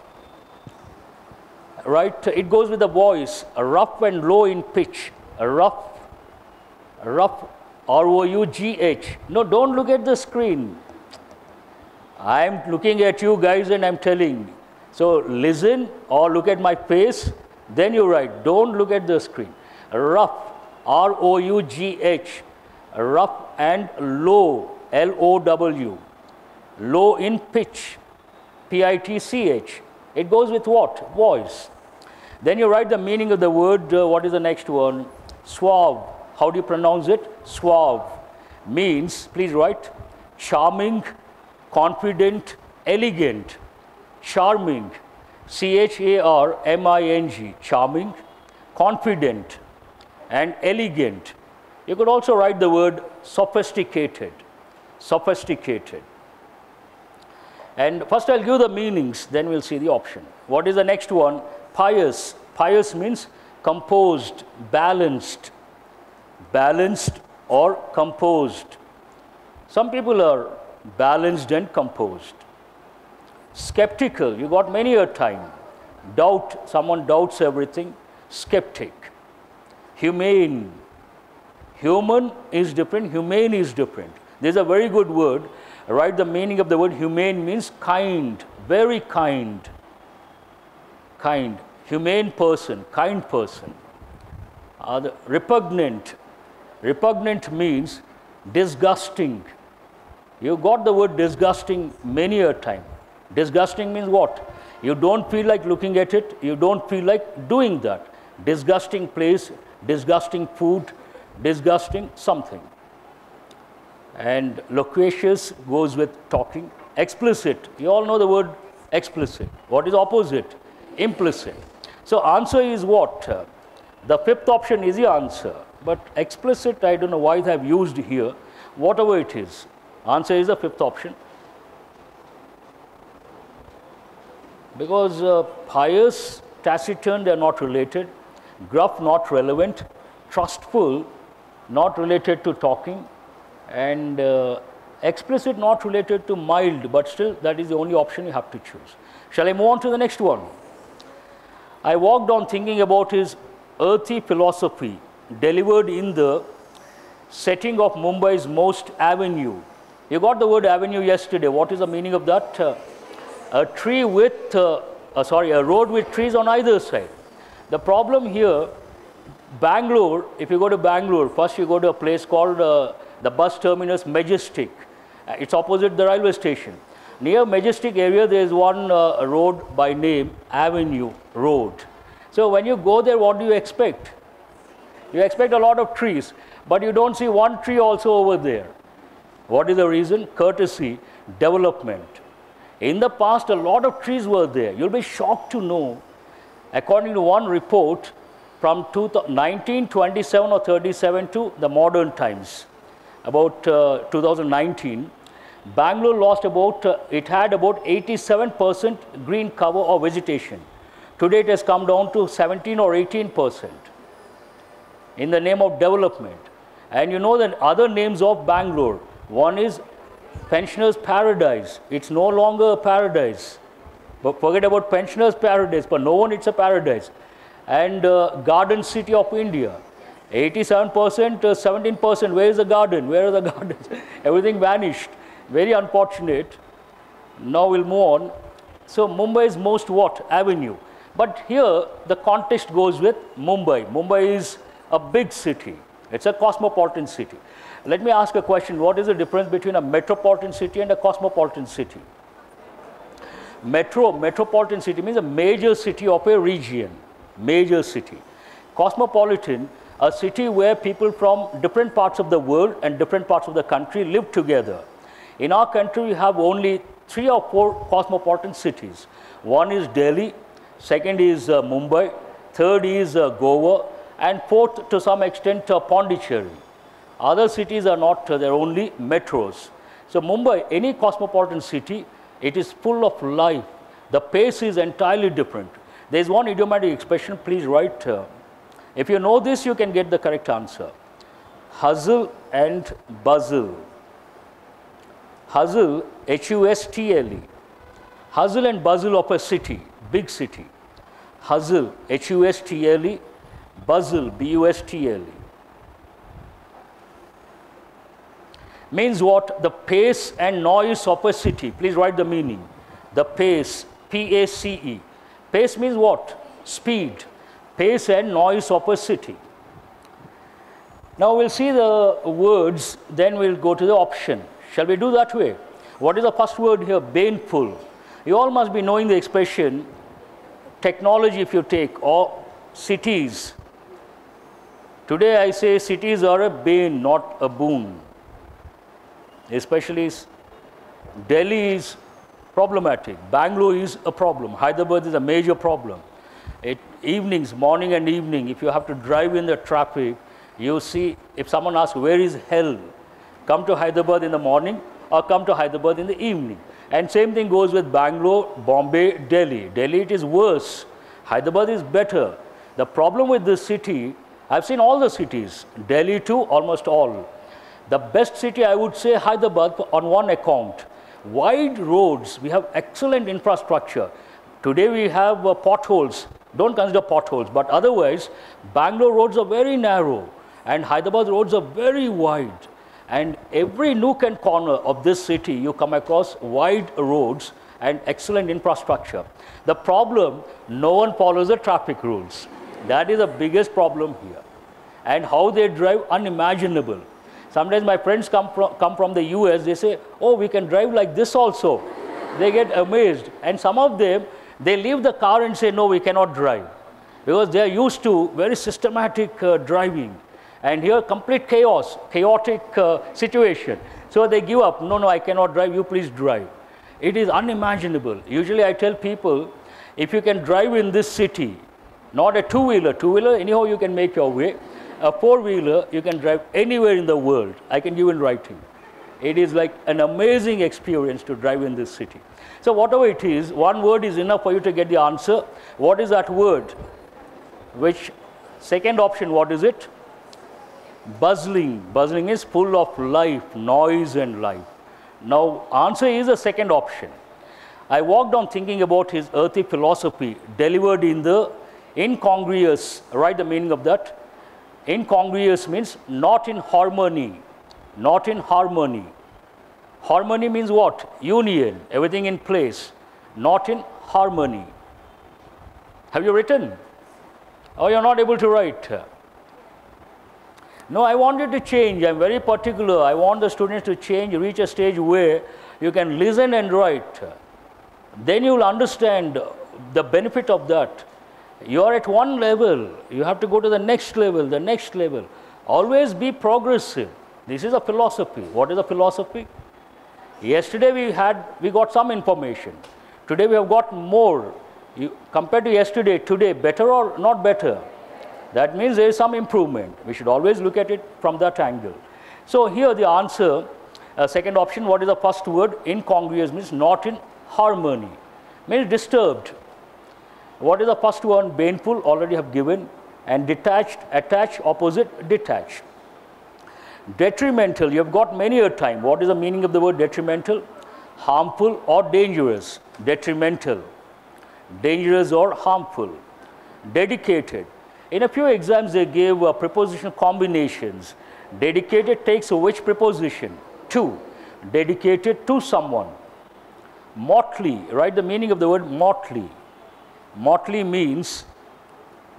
Right? It goes with the voice, rough and low in pitch. Rough, R-O-U-G-H. No, don't look at the screen. I'm looking at you guys and I'm telling. So listen or look at my face, then you write. Don't look at the screen. Rough, R-O-U-G-H. Rough and low, L-O-W. Low in pitch, P-I-T-C-H. It goes with what? Voice. Then you write the meaning of the word. What is the next one? Suave. How do you pronounce it? Suave. Means, please write, charming, confident, elegant. Charming. C-H-A-R-M-I-N-G. Charming, confident, and elegant. You could also write the word sophisticated. Sophisticated. And first I'll give the meanings, then we'll see the option. What is the next one? Pious. Pious means composed, balanced. Balanced or composed. Some people are balanced and composed. Skeptical. You got many a time. Doubt. Someone doubts everything. Skeptic. Humane. Human is different. Humane is different. This is a very good word. Write the meaning of the word humane means kind, very kind. Kind, humane person, kind person. Repugnant. Repugnant means disgusting. You got the word disgusting many a time. Disgusting means what? You don't feel like looking at it. You don't feel like doing that. Disgusting place, disgusting food, disgusting something. And loquacious goes with talking. Explicit. You all know the word explicit. What is opposite? Implicit. So answer is what? The fifth option is the answer. But explicit, I don't know why they have used here. Whatever it is. Answer is the fifth option. Because pious taciturn, they are not related. Gruff, not relevant. Trustful, not related to talking. And explicit, not related to mild, but still that is the only option you have to choose. Shall I move on to the next one? I walked on thinking about his earthy philosophy delivered in the setting of Mumbai's most avenue. You got the word avenue yesterday. What is the meaning of that? A road with trees on either side. The problem here, Bangalore, if you go to Bangalore, first you go to a place called the bus terminus Majestic. It's opposite the railway station. Near Majestic area, there is one road by name Avenue Road. So when you go there, what do you expect? You expect a lot of trees, but you don't see one tree also over there. What is the reason? Courtesy, development. In the past, a lot of trees were there. You'll be shocked to know, according to one report from 1927 or 37 to the modern times, about 2019, Bangalore lost it had about 87% green cover or vegetation. Today it has come down to 17 or 18% in the name of development. And you know that other names of Bangalore, one is Pensioners Paradise. It's no longer a paradise. But forget about Pensioners Paradise, for no one it's a paradise. And Garden City of India, 87%, 17%, where is the garden? Where are the gardens? Everything vanished. Very unfortunate. Now we'll move on. So Mumbai's most what? Avenue. But here the context goes with Mumbai. Mumbai is a big city. It's a cosmopolitan city. Let me ask a question. What is the difference between a metropolitan city and a cosmopolitan city? Metropolitan city means a major city of a region. Major city. Cosmopolitan, a city where people from different parts of the world and different parts of the country live together. In our country, we have only 3 or 4 cosmopolitan cities. One is Delhi, second is Mumbai, third is Goa, and fourth to some extent Pondicherry. Other cities are not, they're only metros. So Mumbai, any cosmopolitan city, it is full of life. The pace is entirely different. There's one idiomatic expression, please write. If you know this, you can get the correct answer. Hustle and bustle. Hustle, H-U-S-T-L-E. Hustle and bustle of a city, big city. Hustle, H-U-S-T-L-E. Bustle, B-U-S-T-L-E. Means what? The pace and noise of a city. Please write the meaning. The pace, P-A-C-E. Pace means what? Speed. Pace and noise of a city. Now we'll see the words, then we'll go to the option. Shall we do that way? What is the first word here? Baneful. You all must be knowing the expression, technology if you take, or cities. Today I say cities are a bane, not a boon. Especially Delhi is problematic. Bangalore is a problem. Hyderabad is a major problem. Evenings, morning and evening, if you have to drive in the traffic, you see, if someone asks, where is hell? Come to Hyderabad in the morning or come to Hyderabad in the evening. And same thing goes with Bangalore, Bombay, Delhi. Delhi, it is worse. Hyderabad is better. The problem with this city, I've seen all the cities, Delhi too, almost all. The best city, I would say, Hyderabad on one account. Wide roads, we have excellent infrastructure. Today we have potholes. Don't consider potholes, but otherwise, Bangalore roads are very narrow and Hyderabad roads are very wide. And every nook and corner of this city, you come across wide roads and excellent infrastructure. The problem, no one follows the traffic rules. That is the biggest problem here. And how they drive, unimaginable. Sometimes my friends come from the US, they say, oh, we can drive like this also. They get amazed. And some of them, they leave the car and say, no, we cannot drive. Because they are used to very systematic driving. And here, complete chaos, chaotic situation. So they give up. No, I cannot drive. You please drive. It is unimaginable. Usually I tell people, if you can drive in this city, not a two-wheeler, anyhow you can make your way. A four-wheeler, you can drive anywhere in the world. I can give in writing. It is like an amazing experience to drive in this city. So whatever it is, one word is enough for you to get the answer. What is that word? Which second option, what is it? Bustling. Bustling is full of life, noise and life. Now, answer is the second option. I walked on thinking about his earthy philosophy delivered in the incongruous. Write the meaning of that. Incongruous means not in harmony. Not in harmony. Harmony means what? Union, everything in place. Not in harmony. Have you written? Oh, you're not able to write. No, I wanted to change. I'm very particular. I want the students to change, reach a stage where you can listen and write. Then you will understand the benefit of that. You are at one level. You have to go to the next level, the next level. Always be progressive. This is a philosophy. What is a philosophy? Yesterday we got some information. Today we have got more. Compared to yesterday, today, better or not better? That means there is some improvement. We should always look at it from that angle. So here the answer, second option, what is the first word? Incongruous means not in harmony, means disturbed. What is the first one? Baneful, already have given. And detached, attached, opposite, detached. Detrimental, you have got many a time. What is the meaning of the word detrimental? Harmful or dangerous. Detrimental. Dangerous or harmful. Dedicated. In a few exams they gave prepositional combinations. Dedicated takes which preposition? To. Dedicated to someone. Motley, write the meaning of the word motley. Motley means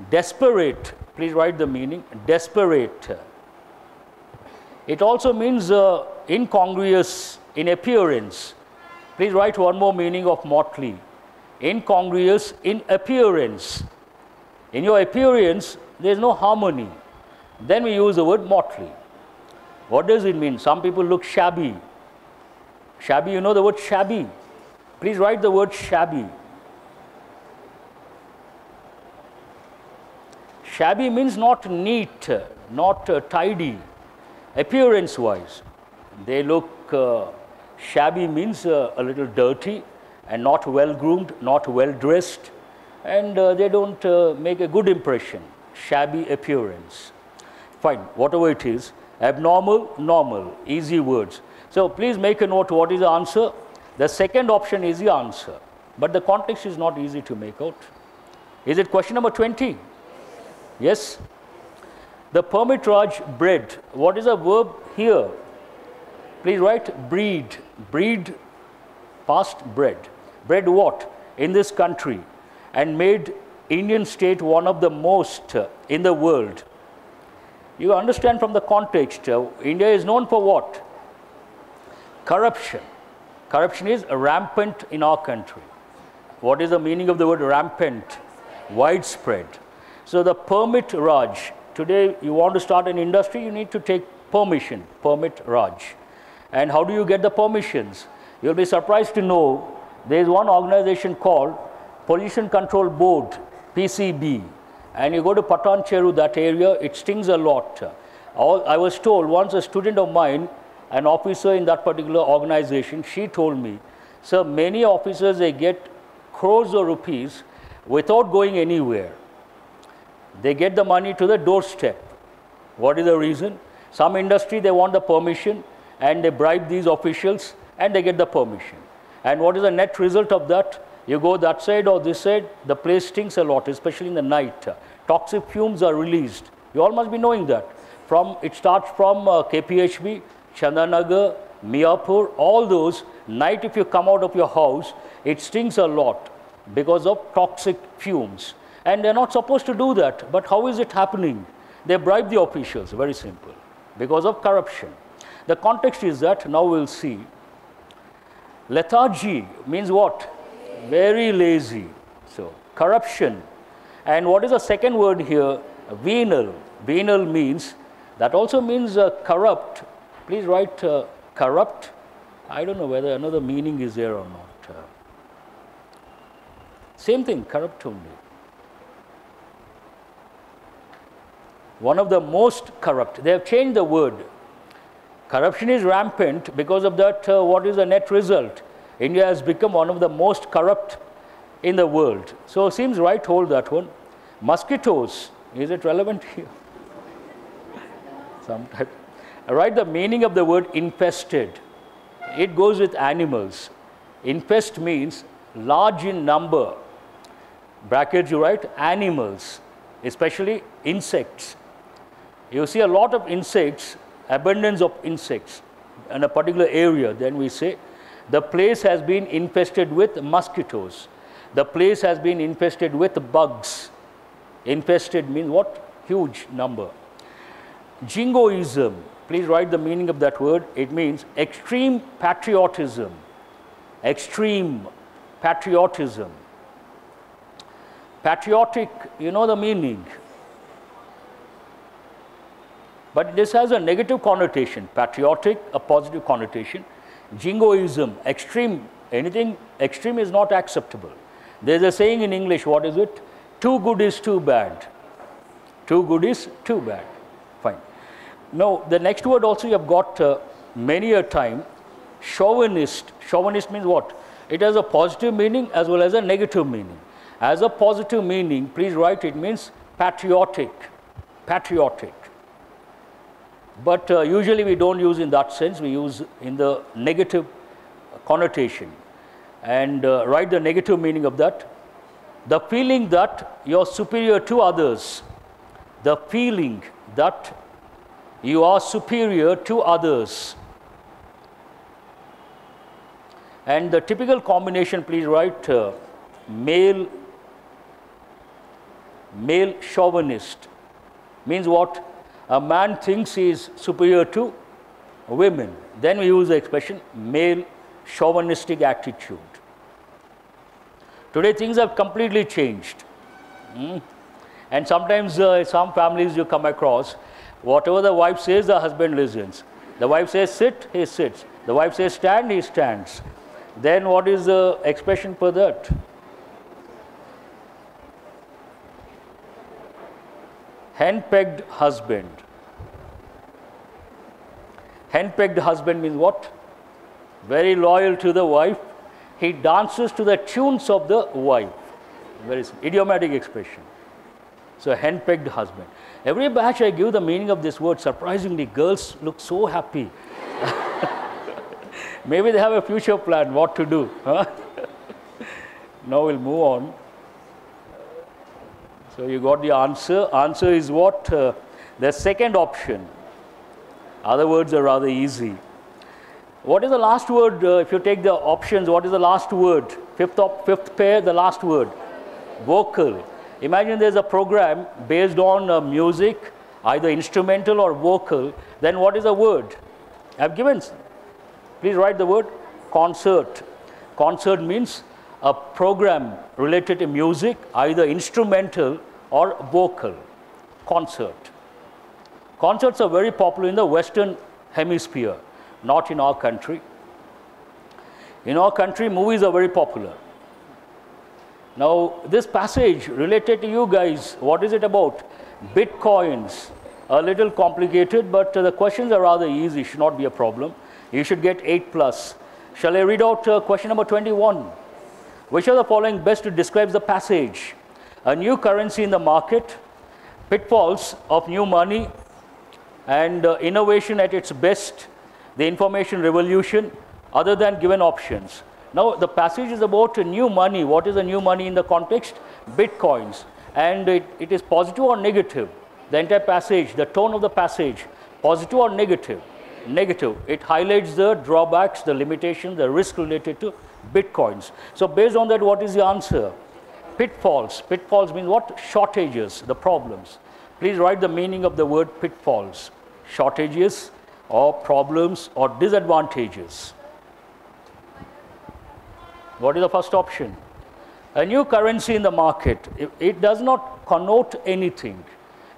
desperate. Please write the meaning. Desperate. It also means incongruous in appearance. Please write one more meaning of motley. Incongruous in appearance. In your appearance, there is no harmony. Then we use the word motley. What does it mean? Some people look shabby. Shabby, you know the word shabby. Please write the word shabby. Shabby means not neat, not tidy. Appearance-wise, they look shabby means a little dirty and not well-groomed, not well-dressed, and they don't make a good impression. Shabby appearance. Fine, whatever it is. Abnormal, normal, easy words. So please make a note what is the answer. The second option is the answer, but the context is not easy to make out. Is it question number 20? Yes? The Permit Raj bred. What is the verb here? Please write breed. Breed, past bred. Bred what? In this country. And made Indian state one of the most in the world. You understand from the context, India is known for what? Corruption. Corruption is rampant in our country. What is the meaning of the word rampant? Widespread. So the Permit Raj. Today, you want to start an industry, you need to take permission, Permit Raj. And how do you get the permissions? You'll be surprised to know there is one organization called Pollution Control Board, PCB. And you go to Patan Cheru, that area, it stings a lot. I was told once a student of mine, an officer in that particular organization, she told me, sir, many officers, they get crores of rupees without going anywhere. They get the money to the doorstep. What is the reason? Some industry, they want the permission and they bribe these officials and they get the permission. And what is the net result of that? You go that side or this side, the place stinks a lot, especially in the night. Toxic fumes are released. You all must be knowing that. It starts from KPHB, Chandanagar, Miapur, all those. Night if you come out of your house, it stinks a lot because of toxic fumes. And they're not supposed to do that. But how is it happening? They bribe the officials, very simple, because of corruption. The context is that, now we'll see. Lethargy means what? Very lazy. So, corruption. And what is the second word here? Venal. Venal means, that also means corrupt. Please write corrupt. I don't know whether another meaning is there or not. Same thing, corrupt only. One of the most corrupt. They have changed the word. Corruption is rampant. Because of that, what is the net result? India has become one of the most corrupt in the world. So it seems right, hold that one. Mosquitoes, is it relevant here? Sometimes. Write the meaning of the word infested. It goes with animals. Infest means large in number. Brackets you write animals, especially insects. You see a lot of insects, abundance of insects in a particular area, then we say the place has been infested with mosquitoes. The place has been infested with bugs. Infested means what? Huge number. Jingoism. Please write the meaning of that word. It means extreme patriotism. Extreme patriotism. Patriotic, you know the meaning. But this has a negative connotation. Patriotic, a positive connotation. Jingoism, extreme, anything extreme is not acceptable. There's a saying in English, what is it? Too good is too bad. Too good is too bad. Fine. Now, the next word also you have got many a time, chauvinist. Chauvinist means what? It has a positive meaning as well as a negative meaning. As a positive meaning, please write it means patriotic. Patriotic. But usually we don't use in that sense, we use in the negative connotation. And write the negative meaning of that. The feeling that you're superior to others. The feeling that you are superior to others. And the typical combination, please write male chauvinist. Means what? A man thinks he is superior to women. Then we use the expression male chauvinistic attitude. Today things have completely changed. And sometimes some families you come across, whatever the wife says, the husband listens. The wife says sit, he sits. The wife says stand, he stands. Then what is the expression for that? Hen-pegged husband. Hen-pegged husband means what? Very loyal to the wife. He dances to the tunes of the wife. Very idiomatic expression. So, hen-pegged husband. Every batch I give the meaning of this word. Surprisingly, girls look so happy. Maybe they have a future plan, what to do. Huh? Now we'll move on. So, you got the answer. Answer is what? The second option. Other words are rather easy. What is the last word? If you take the options, what is the last word? Fifth pair, the last word. Vocal. Imagine there's a program based on music, either instrumental or vocal. Then what is the word? I've given. Please write the word concert. Concert means a program related to music, either instrumental or vocal. Concert. Concerts are very popular in the Western Hemisphere, not in our country. In our country, movies are very popular. Now, this passage related to you guys, what is it about? Bitcoins. A little complicated, but the questions are rather easy, should not be a problem. You should get 8+. Shall I read out question number 21? Which of the following best describes the passage? A new currency in the market, pitfalls of new money, and innovation at its best, the information revolution, other than given options. Now, the passage is about new money. What is the new money in the context? Bitcoins. And it is positive or negative? The entire passage, the tone of the passage, positive or negative? Negative. It highlights the drawbacks, the limitations, the risk related to Bitcoins. So, based on that, what is the answer? Pitfalls. Pitfalls means what? Shortages, the problems. Please write the meaning of the word pitfalls. Shortages or problems or disadvantages. What is the first option? A new currency in the market. It does not connote anything.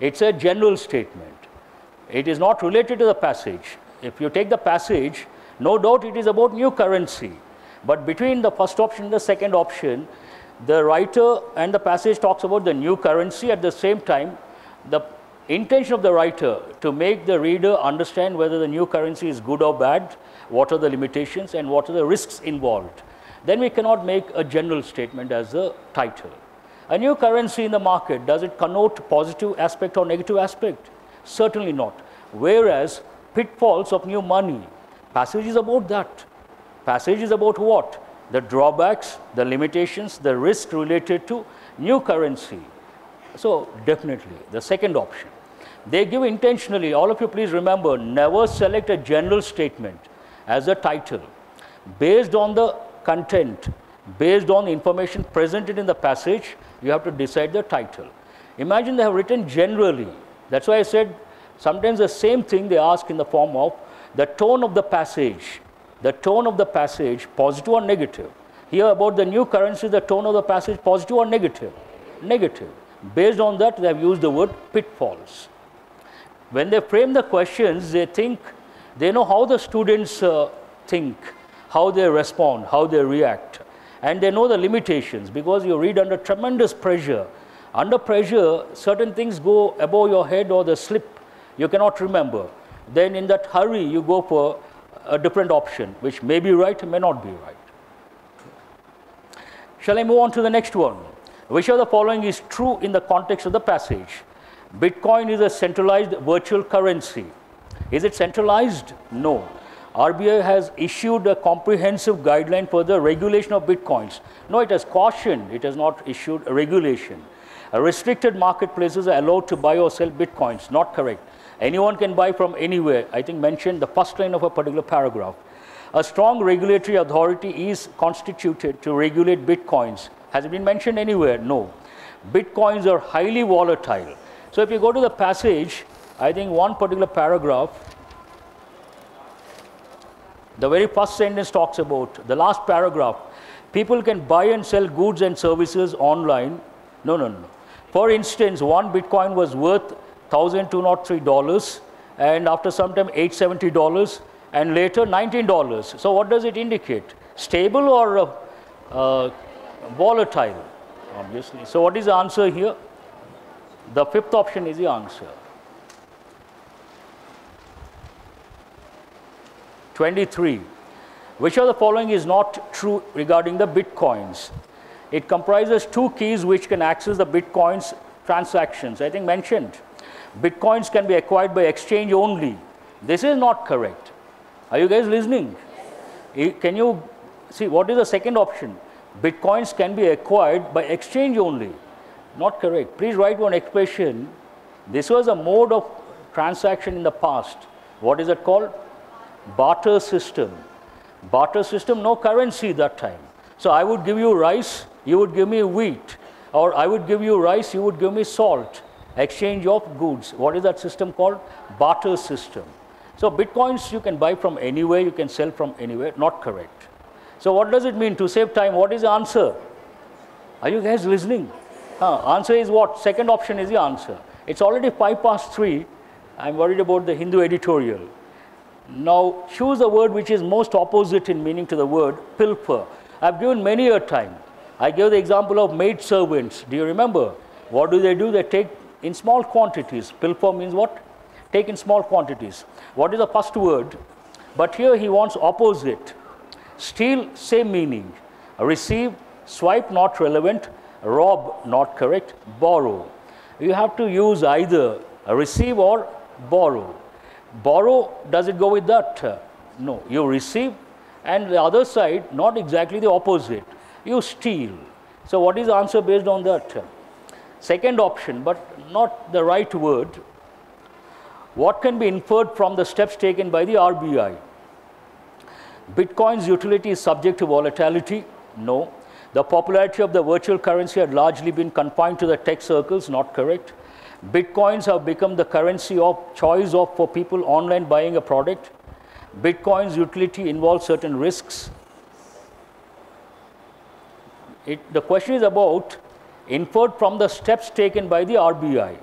It's a general statement. It is not related to the passage. If you take the passage, no doubt it is about new currency. But between the first option and the second option, the writer and the passage talks about the new currency. At the same time, the intention of the writer to make the reader understand whether the new currency is good or bad, what are the limitations and what are the risks involved. Then we cannot make a general statement as a title. A new currency in the market, does it connote positive aspect or negative aspect? Certainly not. Whereas pitfalls of new money, passage is about that. Passage is about what? The drawbacks, the limitations, the risk related to new currency. So definitely the second option. They give intentionally, all of you please remember, never select a general statement as a title. Based on the content, based on the information presented in the passage, you have to decide the title. Imagine they have written generally. That's why I said sometimes the same thing they ask in the form of the tone of the passage. The tone of the passage, positive or negative. Here about the new currency, the tone of the passage, positive or negative? Negative. Based on that, they have used the word pitfalls. When they frame the questions, they think, they know how the students think, how they respond, how they react. And they know the limitations because you read under tremendous pressure. Under pressure, certain things go above your head or they slip. You cannot remember. Then in that hurry, you go for a different option, which may be right, may not be right. Shall I move on to the next one? Which of the following is true in the context of the passage? Bitcoin is a centralized virtual currency. Is it centralized? No. RBI has issued a comprehensive guideline for the regulation of bitcoins. No, it has cautioned, it has not issued a regulation. Restricted marketplaces are allowed to buy or sell bitcoins. Not correct. Anyone can buy from anywhere. I think mentioned the first line of a particular paragraph. A strong regulatory authority is constituted to regulate bitcoins. Has it been mentioned anywhere? No. Bitcoins are highly volatile. So if you go to the passage, I think one particular paragraph, the very first sentence talks about, the last paragraph, people can buy and sell goods and services online. No. For instance, one Bitcoin was worth $1,203 and after some time $870 and later $19. So what does it indicate? Stable or volatile? Obviously. So what is the answer here? The fifth option is the answer. 23. Which of the following is not true regarding the bitcoins? It comprises two keys which can access the bitcoins transactions. I think mentioned. Bitcoins can be acquired by exchange only. This is not correct. Are you guys listening? Can you see what is the second option? Bitcoins can be acquired by exchange only. Not correct. Please write one expression. This was a mode of transaction in the past. What is it called? Barter system. Barter system, no currency that time. So I would give you rice, you would give me wheat. Or I would give you rice, you would give me salt. Exchange of goods. What is that system called? Barter system. So bitcoins you can buy from anywhere, you can sell from anywhere. Not correct. So what does it mean? To save time, what is the answer? Are you guys listening? Answer is what? Second option is the answer. It's already 3:05. I'm worried about the Hindu editorial. Now choose a word which is most opposite in meaning to the word pilfer. I've given many a time. I gave the example of maid servants. Do you remember? What do? They take in small quantities. Pilfer means what? Take in small quantities. What is the first word? But here he wants opposite. Steal, same meaning. Receive, swipe, not relevant. Rob, not correct. Borrow. You have to use either receive or borrow. Borrow, does it go with that? No. You receive, and the other side, not exactly the opposite. You steal. So what is the answer based on that? Second option, but not the right word. What can be inferred from the steps taken by the RBI? Bitcoin's utility is subject to volatility? No. The popularity of the virtual currency had largely been confined to the tech circles? Not correct. Bitcoins have become the currency of choice for people online buying a product. Bitcoin's utility involves certain risks. The question is about inferred from the steps taken by the RBI.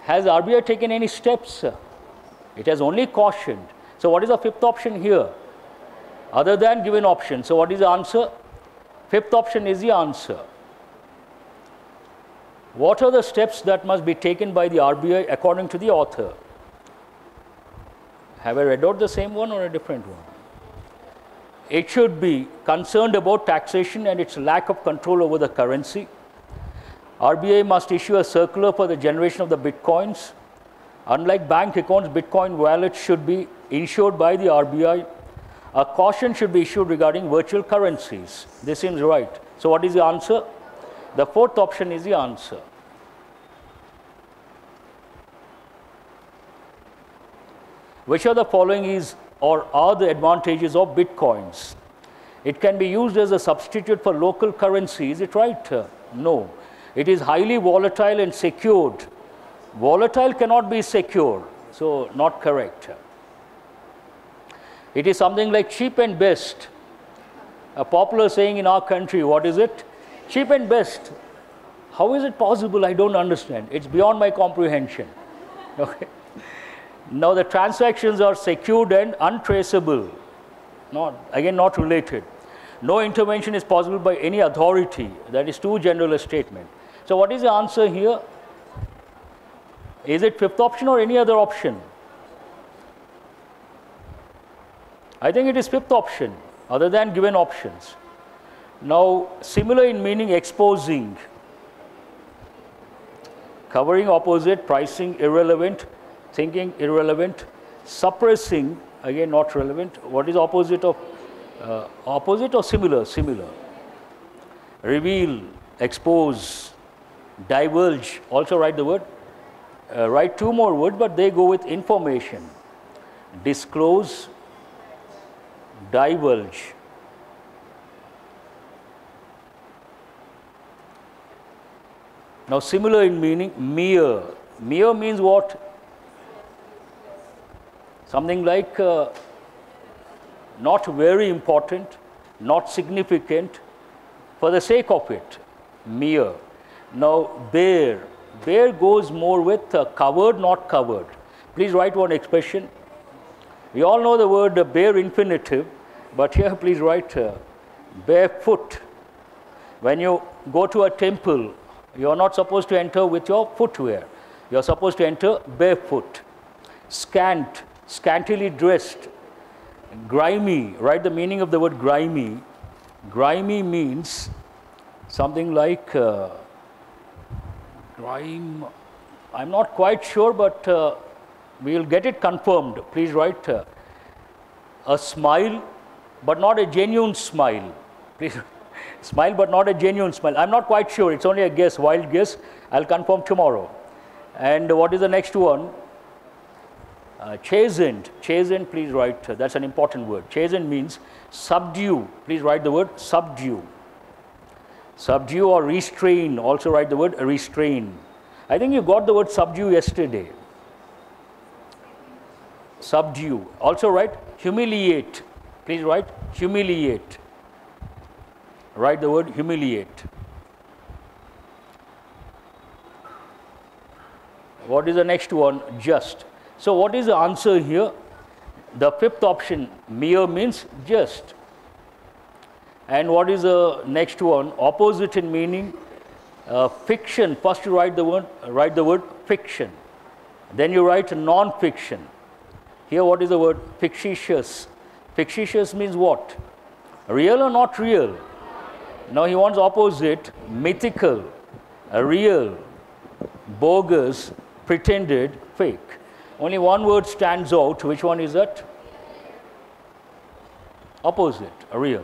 Has RBI taken any steps? It has only cautioned. So what is the fifth option here? Other than given option. So what is the answer? Fifth option is the answer. What are the steps that must be taken by the RBI according to the author? Have I read out the same one or a different one? It should be concerned about taxation and its lack of control over the currency. RBI must issue a circular for the generation of the bitcoins. Unlike bank accounts, bitcoin wallets should be insured by the RBI. A caution should be issued regarding virtual currencies. This seems right. So what is the answer? The fourth option is the answer. Which of the following is or are the advantages of bitcoins? It can be used as a substitute for local currency. Is it right? No. It is highly volatile and secured. Volatile cannot be secure, so not correct. It is something like cheap and best. A popular saying in our country, what is it? Cheap and best. How is it possible? I don't understand. It's beyond my comprehension. Okay. Now the transactions are secured and untraceable. Again, not related. No intervention is possible by any authority. That is too general a statement. So what is the answer here? Is it fifth option or any other option? I think it is fifth option, other than given options. Now, similar in meaning, exposing. Covering, opposite, pricing, irrelevant, thinking, irrelevant, suppressing, again not relevant. What is opposite of opposite or similar? Similar. Reveal, expose, divulge. Also write the word. Write two more words, but they go with information. Disclose, divulge. Now, similar in meaning, mere. Mere means what? Something like not very important, not significant, for the sake of it. Mere. Now, bare. Bare goes more with covered, not covered. Please write one expression. We all know the word bare infinitive, but here please write barefoot. When you go to a temple, you are not supposed to enter with your footwear. You are supposed to enter barefoot. Scant, scantily dressed. Grimy, write the meaning of the word grimy. Grimy means something like grime. I'm not quite sure, but we will get it confirmed. Please write a smile, but not a genuine smile. Please smile, but not a genuine smile. I'm not quite sure. It's only a guess, wild guess. I'll confirm tomorrow. And what is the next one? Chastened. Chastened, please write. That's an important word. Chastened means subdue. Please write the word subdue. Subdue or restrain. Also write the word restrain. I think you got the word subdue yesterday. Subdue. Also write humiliate. Please write humiliate. Write the word humiliate. What is the next one? Just. So what is the answer here? The fifth option, mere means just. And what is the next one? Opposite in meaning, fiction. First you write the word fiction. Then you write non-fiction. Here what is the word? Fictitious. Fictitious means what? Real or not real? Now he wants opposite, mythical, real, bogus, pretended, fake. Only one word stands out. Which one is that? Opposite, real.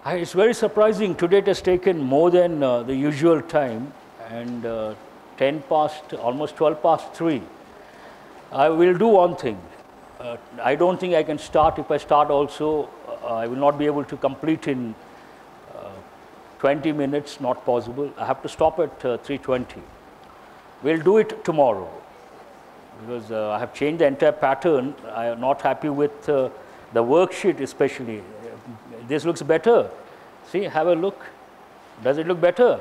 It's very surprising. Today it has taken more than the usual time, and 10 past, almost 12 past 3. I will do one thing. I don't think I can start. If I start also, I will not be able to complete in 20 minutes, not possible. I have to stop at 3:20. We'll do it tomorrow, because I have changed the entire pattern. I am not happy with the worksheet especially. This looks better. See, have a look. Does it look better?